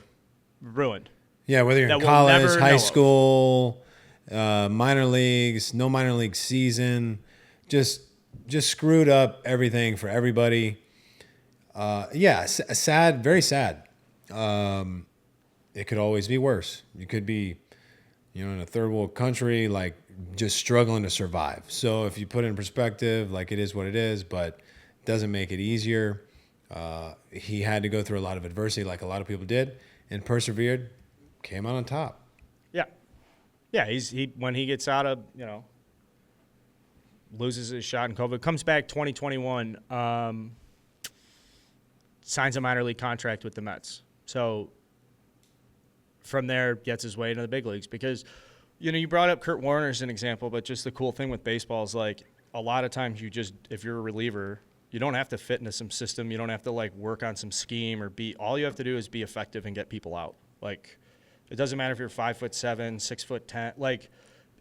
Speaker 1: Ruined.
Speaker 2: Yeah, whether you're in college, high school, minor leagues, no minor league season, just screwed up everything for everybody. Sad, very sad. It could always be worse. You could be, in a third world country, like just struggling to survive. So if you put it in perspective, like it is what it is, but it doesn't make it easier. He had to go through a lot of adversity, like a lot of people did, and persevered, came out on top. Yeah.
Speaker 1: Yeah, when he gets out of, loses his shot in COVID, comes back 2021, signs a minor league contract with the Mets. So from there, gets his way into the big leagues. Because, you brought up Kurt Warner as an example, but just the cool thing with baseball is, like, a lot of times if you're a reliever, you don't have to fit into some system. You don't have to, work on some scheme or all you have to do is be effective and get people out. Like, it doesn't matter if you're 5'7", 6'10", like,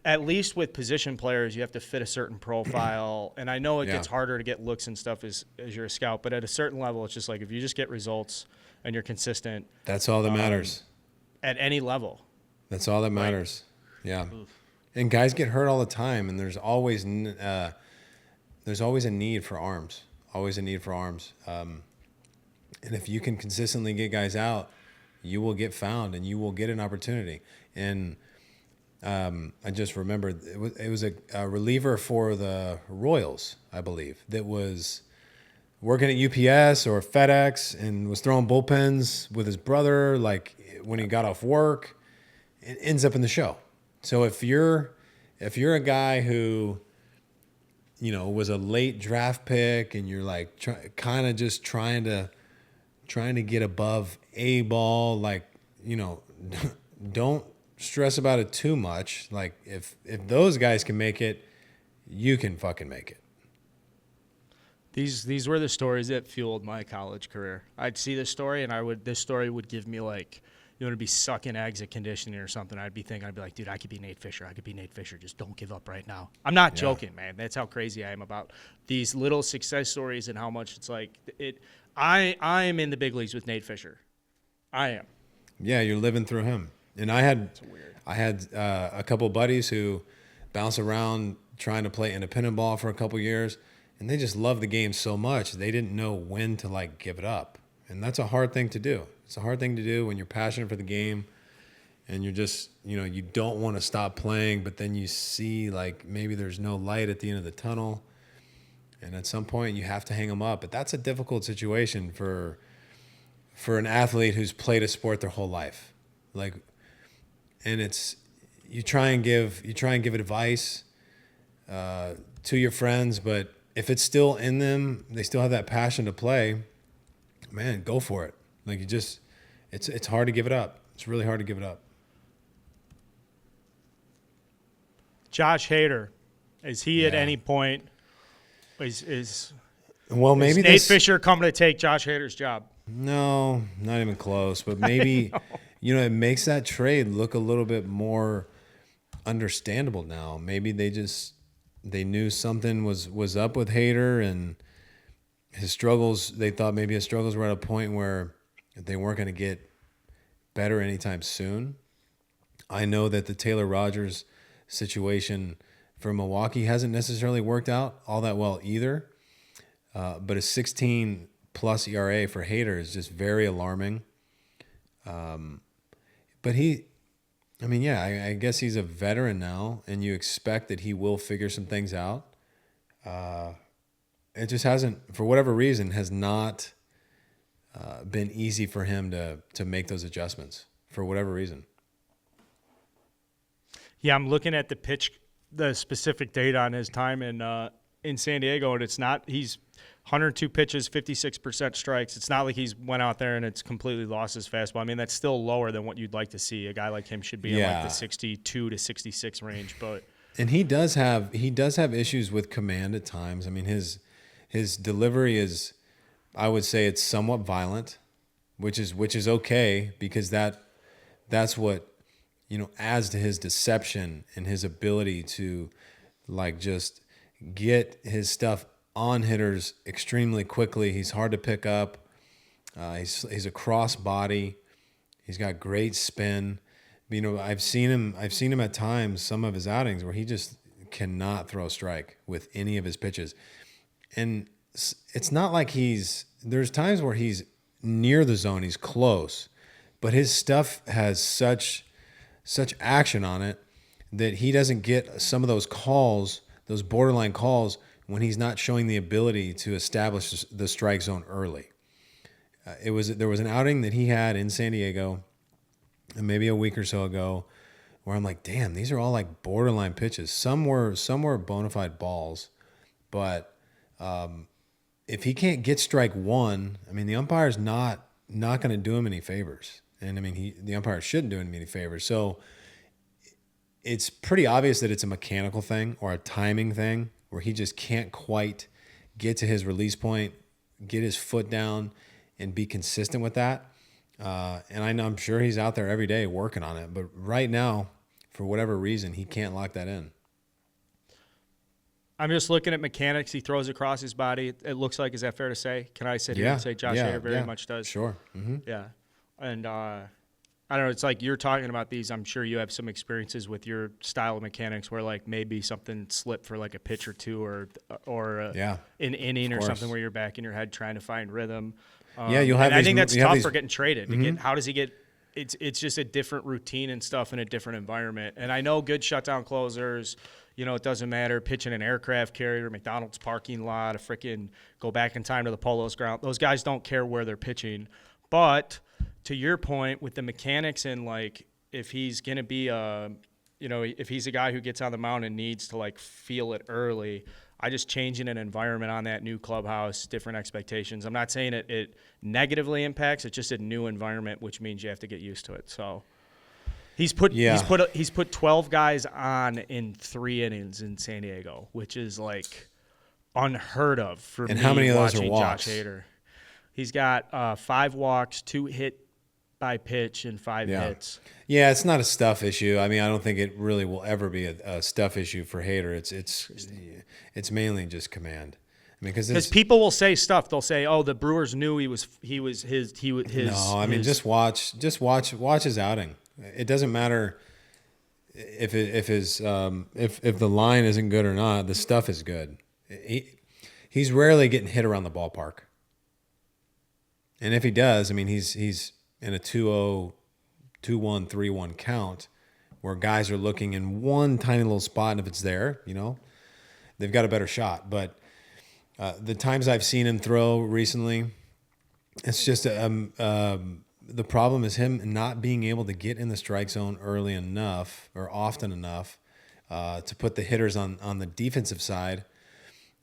Speaker 1: at least with position players, you have to fit a certain profile. And I know it gets harder to get looks and stuff as you're a scout, but at a certain level, it's just like if you just get results and you're consistent.
Speaker 2: That's all that matters.
Speaker 1: At any level.
Speaker 2: That's all that matters. Yeah. Oof. And guys get hurt all the time, and there's always a need for arms. Always a need for arms. And if you can consistently get guys out, you will get found and you will get an opportunity. And I just remembered it was a reliever for the Royals, I believe, that was working at UPS or FedEx and was throwing bullpens with his brother, like when he got off work, it ends up in the show. So if you're a guy who, was a late draft pick and you're like kind of just trying to get above A ball, like, don't stress about it too much. Like if those guys can make it, you can fucking make it.
Speaker 1: These were the stories that fueled my college career. I'd see this story, and this story would give me like, to be sucking eggs at conditioning or something. I'd be like, dude, I could be Nate Fisher. I could be Nate Fisher. Just don't give up right now. I'm not joking, man. That's how crazy I am about these little success stories and how much it's like it. I am in the big leagues with Nate Fisher. I am.
Speaker 2: Yeah, you're living through him. And I had a couple buddies who bounce around trying to play independent ball for a couple years, and they just love the game so much they didn't know when to like give it up. And that's a hard thing to do. It's a hard thing to do when you're passionate for the game and you're just, you don't want to stop playing, but then you see like maybe there's no light at the end of the tunnel. And at some point you have to hang them up. But that's a difficult situation for an athlete who's played a sport their whole life. Like, and it's, you try and give advice to your friends, but if it's still in them, they still have that passion to play, man, go for it. Like it's hard to give it up. It's really hard to give it up.
Speaker 1: Josh Hader, is he at any point is Nate Fisher coming to take Josh Hader's job?
Speaker 2: No, not even close. But maybe it makes that trade look a little bit more understandable now. Maybe they knew something was up with Hader and his struggles. They thought maybe his struggles were at a point where they weren't going to get better anytime soon. I know that the Taylor Rogers situation for Milwaukee hasn't necessarily worked out all that well either. But a 16-plus ERA for Hader is just very alarming. But I guess he's a veteran now, and you expect that he will figure some things out. It just hasn't, for whatever reason, has not been easy for him to make those adjustments for whatever reason.
Speaker 1: Yeah, I'm looking at the specific data on his time in San Diego, and it's not. He's 102 pitches, 56% strikes. It's not like he's went out there and it's completely lost his fastball. I mean, that's still lower than what you'd like to see. A guy like him should be in like the 62 to 66 range,
Speaker 2: and he does have issues with command at times. I mean, his delivery is, I would say, it's somewhat violent, which is okay because that's what adds to his deception and his ability to like just get his stuff on hitters extremely quickly. He's hard to pick up. He's a cross body. He's got great spin. I've seen him at times, some of his outings where he just cannot throw a strike with any of his pitches. And it's not like there's times where he's near the zone, he's close, but his stuff has such action on it that he doesn't get some of those calls, those borderline calls, when he's not showing the ability to establish the strike zone early. There was an outing that he had in San Diego, maybe a week or so ago, where I'm like, damn, these are all like borderline pitches. Some were bona fide balls, but if he can't get strike one, I mean, the umpire's not going to do him any favors, and I mean, the umpire shouldn't do him any favors. So it's pretty obvious that it's a mechanical thing or a timing thing, where he just can't quite get to his release point, get his foot down, and be consistent with that. And I'm sure he's out there every day working on it. But right now, for whatever reason, he can't lock that in.
Speaker 1: I'm just looking at mechanics. He throws across his body. It looks like, is that fair to say? Can I sit here and say Josh Hader very much does?
Speaker 2: Sure. Mm-hmm.
Speaker 1: Yeah. And I don't know, it's like you're talking about these. I'm sure you have some experiences with your style of mechanics where like maybe something slipped for like a pitch or two or an inning or something where you're back in your head trying to find rhythm.
Speaker 2: You'll have.
Speaker 1: I think that's tough for getting traded. Mm-hmm. How does he get? It's just a different routine and stuff in a different environment. And I know good shutdown closers. It doesn't matter. Pitching an aircraft carrier, McDonald's parking lot, a freaking go back in time to the Polo's ground. Those guys don't care where they're pitching, but to your point with the mechanics and like if he's going to be if he's a guy who gets on the mound and needs to like feel it early, I just changing an environment on that new clubhouse, different expectations. I'm not saying it negatively impacts. It's just a new environment, which means you have to get used to it. So he's put 12 guys on in 3 innings in San Diego, which is like unheard of for
Speaker 2: And
Speaker 1: me
Speaker 2: how many of those are
Speaker 1: watching
Speaker 2: walks?
Speaker 1: Josh Hader. He's got 5 walks, 2 hit by pitch, and 5 hits.
Speaker 2: Yeah, it's not a stuff issue. I mean, I don't think it really will ever be a stuff issue for Hader. It's mainly just command. I mean, because
Speaker 1: people will say stuff. They'll say, "Oh, the Brewers knew he was his."
Speaker 2: No, I mean, just watch his outing. It doesn't matter if the line isn't good or not. The stuff is good. He's rarely getting hit around the ballpark, and if he does, I mean, he's in a 2-0, 2-1, 3-1 count, where guys are looking in one tiny little spot, and if it's there, they've got a better shot. But the times I've seen him throw recently, it's just the problem is him not being able to get in the strike zone early enough or often enough to put the hitters on the defensive side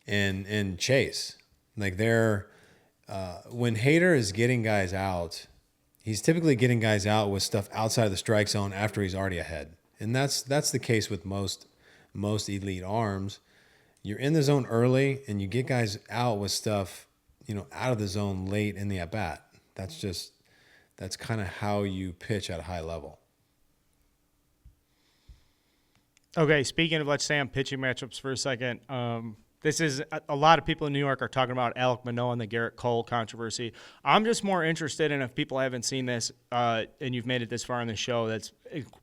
Speaker 2: and chase. Like when Hader is getting guys out, he's typically getting guys out with stuff outside of the strike zone after he's already ahead. And that's the case with most elite arms. You're in the zone early and you get guys out with stuff, out of the zone late in the at bat. That's kind of how you pitch at a high level.
Speaker 1: Okay, speaking of, let's stay on pitching matchups for a second. This is a lot of people in New York are talking about Alek Manoah and the Garrett Cole controversy. I'm just more interested in, if people haven't seen this and you've made it this far in the show, that's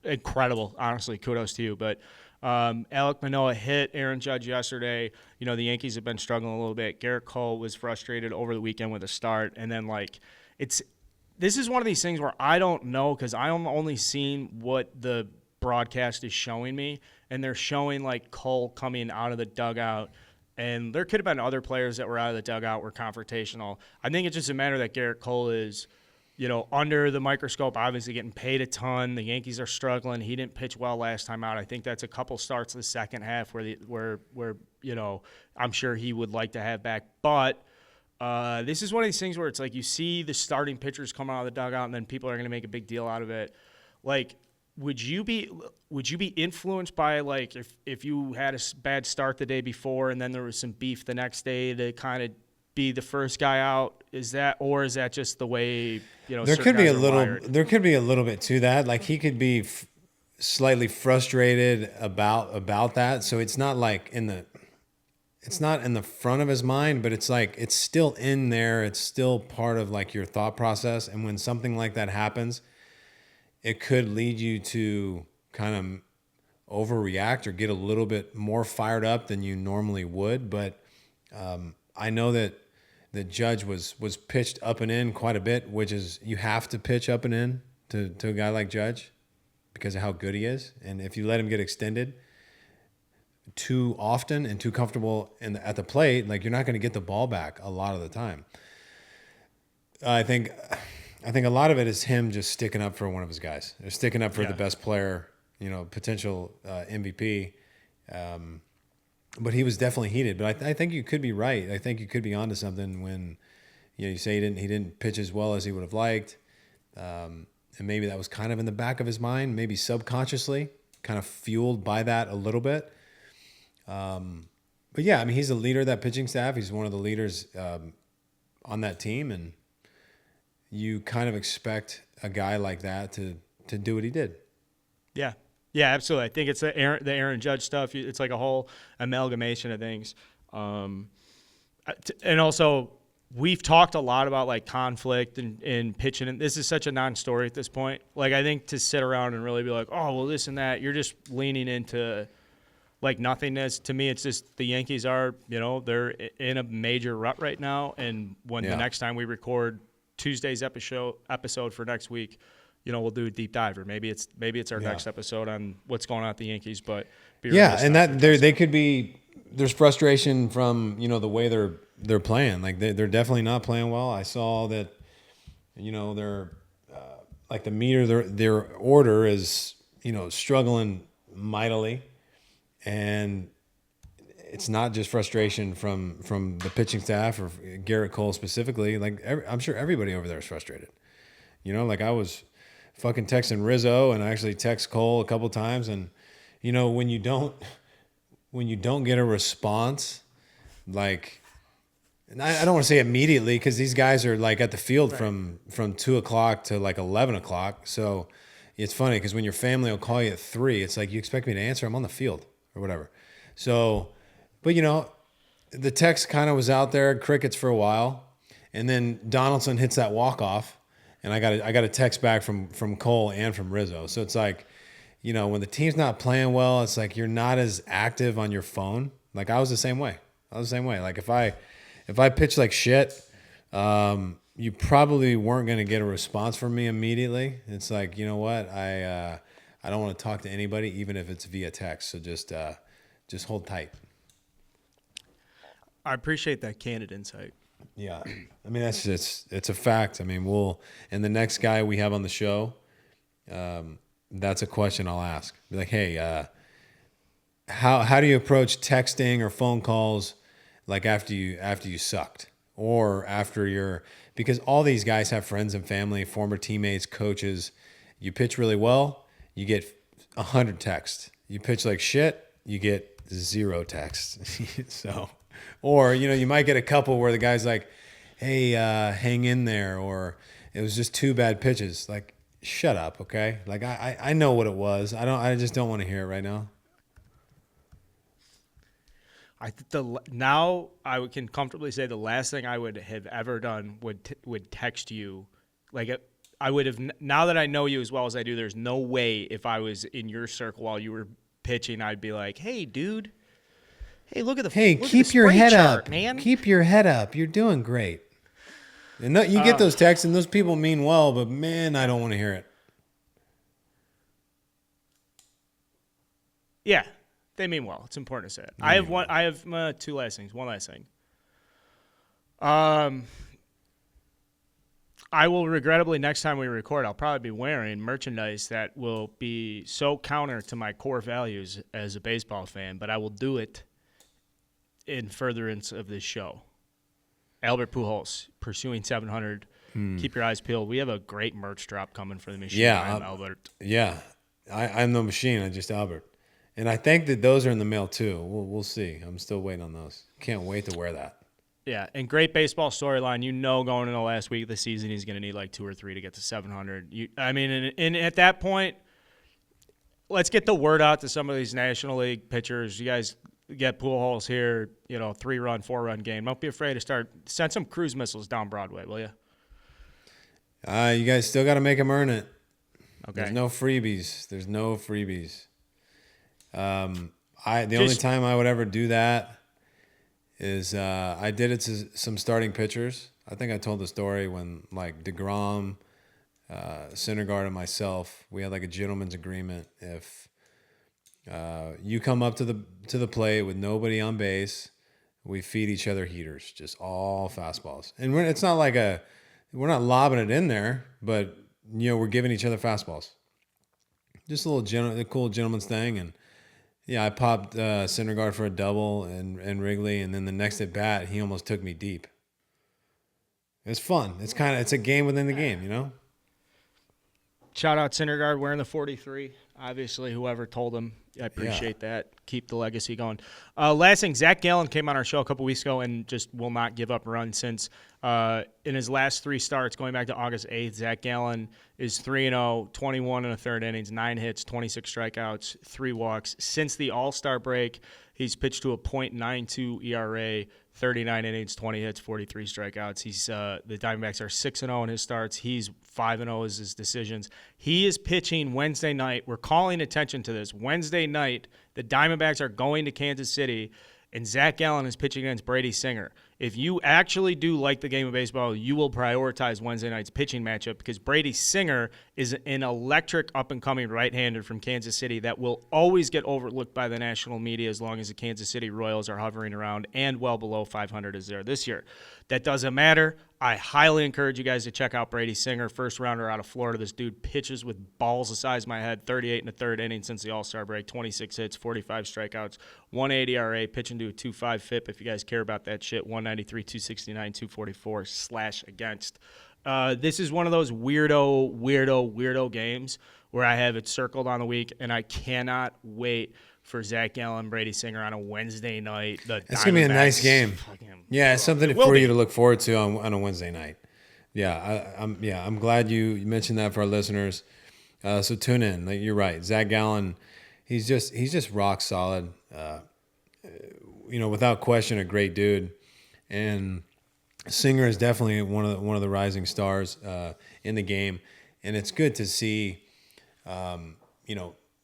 Speaker 1: incredible. Honestly, kudos to you. But Alek Manoah hit Aaron Judge yesterday. The Yankees have been struggling a little bit. Garrett Cole was frustrated over the weekend with a start. And then, this is one of these things where I don't know, because I'm only seeing what the broadcast is showing me. And they're showing, Cole coming out of the dugout. And there could have been other players that were out of the dugout were confrontational. I think it's just a matter that Garrett Cole is under the microscope, obviously getting paid a ton. The Yankees are struggling. He didn't pitch well last time out. I think that's a couple starts in the second half where I'm sure he would like to have back. But this is one of these things where it's like you see the starting pitchers come out of the dugout, and then people are going to make a big deal out of it. Would you be influenced by, if you had a bad start the day before and then there was some beef the next day, to kind of be the first guy out? Is that just the way
Speaker 2: there could be a little bit to that. Like, he could be slightly frustrated about that. So it's not in the front of his mind, but it's still in there. It's still part of your thought process. And when something like that happens, it could lead you to kind of overreact or get a little bit more fired up than you normally would. But I know that Judge was pitched up and in quite a bit, which is, you have to pitch up and in to a guy like Judge because of how good he is. And if you let him get extended too often and too comfortable at the plate, you're not going to get the ball back a lot of the time. I think a lot of it is him just sticking up for one of his guys, or sticking up for the best player, potential MVP. But he was definitely heated. But I think you could be right. I think you could be onto something when you say he didn't pitch as well as he would have liked, and maybe that was kind of in the back of his mind, maybe subconsciously, kind of fueled by that a little bit. But yeah, I mean, he's a leader of that pitching staff. He's one of the leaders on that team, and you kind of expect a guy like that to do what he did.
Speaker 1: Yeah. Yeah, absolutely. I think it's the Aaron Judge stuff. It's like a whole amalgamation of things. And also, we've talked a lot about conflict and pitching. And this is such a non-story at this point. I think to sit around and really be like, oh, well, this and that, you're just leaning into nothingness. To me, it's just the Yankees are, they're in a major rut right now. And when the next time we record Tuesday's episode for next week, we'll do a deep dive, or maybe it's our next episode on what's going on at the Yankees. But
Speaker 2: and that they could be, there's frustration from the way they're playing. They're definitely not playing well. I saw that they're the meter, their order is struggling mightily, and it's not just frustration from the pitching staff or Garrett Cole specifically. I'm sure everybody over there is frustrated. I was fucking texting Rizzo, and I actually text Cole a couple times, and when you don't get a response like, and I don't want to say immediately because these guys are like at the field from 2 o'clock to like 11 o'clock. So it's funny because when your family will call you at 3, it's like, you expect me to answer? I'm on the field or whatever. So, but the text kind of was out there, crickets for a while, and then Donaldson hits that walk-off, and I got a text back from Cole and from Rizzo. So it's like, when the team's not playing well, it's like you're not as active on your phone. Like I was the same way. Like if I pitch like shit, you probably weren't going to get a response from me immediately. It's like, you know what? I don't want to talk to anybody, even if it's via text. So just hold tight.
Speaker 1: I appreciate that candid insight.
Speaker 2: Yeah. I mean, it's a fact. I mean, and the next guy we have on the show, that's a question I'll ask. Be like, hey, how do you approach texting or phone calls like after you sucked or because all these guys have friends and family, former teammates, coaches. You pitch really well, you get 100 texts. You pitch like shit, you get 0 texts. So, or, you might get a couple where the guy's like, hey, hang in there, or it was just 2 bad pitches. Like, shut up, okay? Like, I know what it was. I just don't want to hear it right now.
Speaker 1: Now I can comfortably say the last thing I would have ever done would text you. Like, I would have, now that I know you as well as I do, there's no way if I was in your circle while you were pitching, I'd be like, hey, dude. Hey, look at the
Speaker 2: keep your head
Speaker 1: chart,
Speaker 2: up,
Speaker 1: man.
Speaker 2: Keep your head up. You're doing great. And you get those texts, and those people mean well, but man, I don't want to hear it.
Speaker 1: Yeah, they mean well. It's important to say it. I have 2 last things. One last thing. I will regrettably, next time we record, I'll probably be wearing merchandise that will be so counter to my core values as a baseball fan, but I will do it in furtherance of this show. Albert Pujols, pursuing 700. Keep your eyes peeled. We have a great merch drop coming for the machine.
Speaker 2: Yeah,
Speaker 1: Albert.
Speaker 2: Yeah, I'm the machine. I'm just Albert. And I think that those are in the mail too. We'll see. I'm still waiting on those. Can't wait to wear that.
Speaker 1: Yeah, and great baseball storyline. Going into the last week of the season, he's going to need like 2 or 3 to get to 700. And at that point, let's get the word out to some of these National League pitchers. You guys get Pujols here, 3-run, 4-run game. Don't be afraid to send some cruise missiles down Broadway, will you?
Speaker 2: You guys still got to make them earn it.
Speaker 1: Okay.
Speaker 2: There's no freebies. The only time I would ever do that is I did it to some starting pitchers. I think I told the story when like DeGrom, Syndergaard, and myself, we had like a gentleman's agreement. If you come up to the plate with nobody on base, we feed each other heaters, just all fastballs. And it's not like we're not lobbing it in there, but we're giving each other fastballs. Just a cool gentleman's thing. And yeah, I popped Syndergaard for a double and Wrigley, and then the next at bat, he almost took me deep. It's fun. It's a game within the game,
Speaker 1: Shout out Syndergaard wearing the 43. Obviously, whoever told him, I appreciate that. Keep the legacy going. Last thing, Zach Gallen came on our show a couple weeks ago and just will not give up a run since in his last 3 starts, going back to August 8th, Zach Gallen is 3-0, 21 and a third innings, 9 hits, 26 strikeouts, 3 walks. Since the All-Star break, he's pitched to a .92 ERA, 39 innings, 20 hits, 43 strikeouts. The Diamondbacks are 6-0 in his starts. He's 5-0 as his decisions. He is pitching Wednesday night. We're calling attention to this. Wednesday night, the Diamondbacks are going to Kansas City, and Zach Gallen is pitching against Brady Singer. If you actually do like the game of baseball, you will prioritize Wednesday night's pitching matchup because Brady Singer is an electric up-and-coming right-hander from Kansas City that will always get overlooked by the national media as long as the Kansas City Royals are hovering around and well below 500 as they're this year. That doesn't matter. I highly encourage you guys to check out Brady Singer, first rounder out of Florida. This dude pitches with balls the size of my head, 38 and a third inning since the All-Star break, 26 hits, 45 strikeouts, 1.80 ERA, pitching to a 2.5 FIP. If you guys care about that shit, 193, 269, 244 /against. This is one of those weirdo games where I have it circled on the week, and I cannot wait for Zach Gallen, Brady Singer on a Wednesday night.
Speaker 2: It's going to be a nice game. Yeah, it's something for you to look forward to on a Wednesday night. Yeah, I'm glad you mentioned that for our listeners. So tune in. Like, you're right. Zach Gallen, he's just rock solid. Without question, a great dude. And Singer is definitely one of the rising stars in the game. And it's good to see,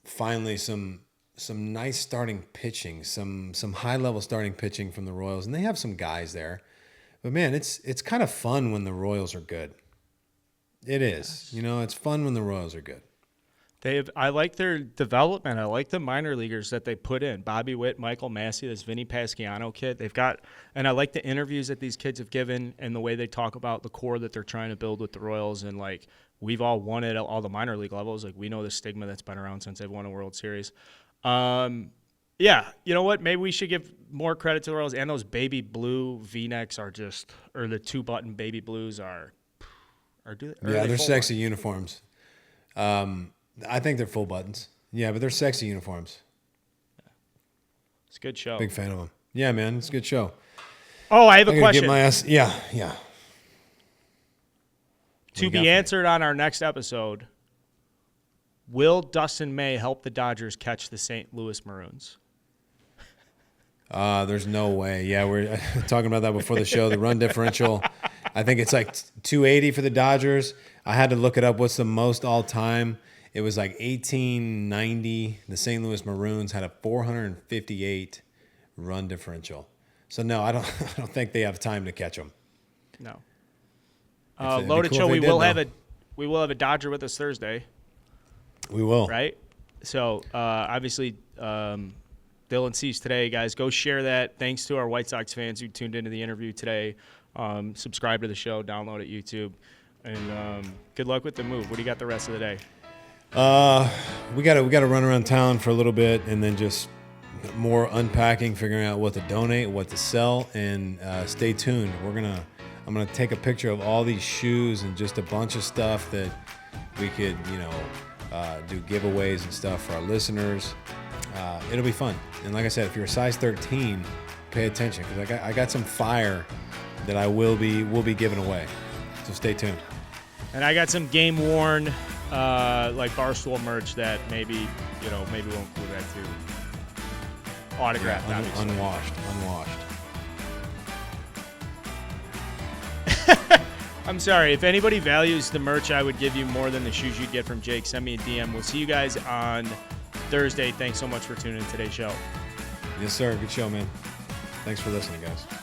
Speaker 2: finally some nice starting pitching, some high level starting pitching from the Royals, and they have some guys there. But man, it's kind of fun when the Royals are good. It is. It's fun when the Royals are good.
Speaker 1: I like their development. I like the minor leaguers that they put in. Bobby Witt, Michael Massey, this Vinny Pasquiano kid. And I like the interviews that these kids have given and the way they talk about the core that they're trying to build with the Royals. And like, we've all won at all the minor league levels. Like, we know the stigma that's been around since they've won a World Series. Yeah, you know what? Maybe we should give more credit to the Royals. And those baby blue V-necks or the 2-button baby blues
Speaker 2: they're sexy uniforms. I think they're full buttons. Yeah, but they're sexy uniforms.
Speaker 1: It's a good show.
Speaker 2: Big fan of them. Yeah, man, it's a good show.
Speaker 1: Oh, I have a question.
Speaker 2: Get my ass. Yeah.
Speaker 1: To be answered on our next episode, will Dustin May help the Dodgers catch the St. Louis Maroons?
Speaker 2: There's no way. Yeah, we're talking about that before the show. The run differential, I think it's like 280 for the Dodgers. I had to look it up. What's the most all time? It was like 1890. The St. Louis Maroons had a 458 run differential. So no, I don't think they have time to catch them.
Speaker 1: No. Loaded show. We will have a Dodger with us Thursday.
Speaker 2: We will.
Speaker 1: Right. So obviously, Dylan Cease today, guys. Go share that. Thanks to our White Sox fans who tuned into the interview today. Subscribe to the show. Download it YouTube. And good luck with the move. What do you got the rest of the day?
Speaker 2: We got to run around town for a little bit, and then just more unpacking, figuring out what to donate, what to sell, and stay tuned. I'm gonna take a picture of all these shoes and just a bunch of stuff that we could do giveaways and stuff for our listeners. It'll be fun. And like I said, if you're a size 13, pay attention, because I got some fire that I will be giving away. So stay tuned.
Speaker 1: And I got some game worn like Barstool merch that maybe we'll include that too. Autographed, obviously.
Speaker 2: Unwashed.
Speaker 1: I'm sorry. If anybody values the merch I would give you more than the shoes you'd get from Jake, send me a DM. We'll see you guys on Thursday. Thanks so much for tuning in to today's show.
Speaker 2: Yes, sir. Good show, man. Thanks for listening, guys.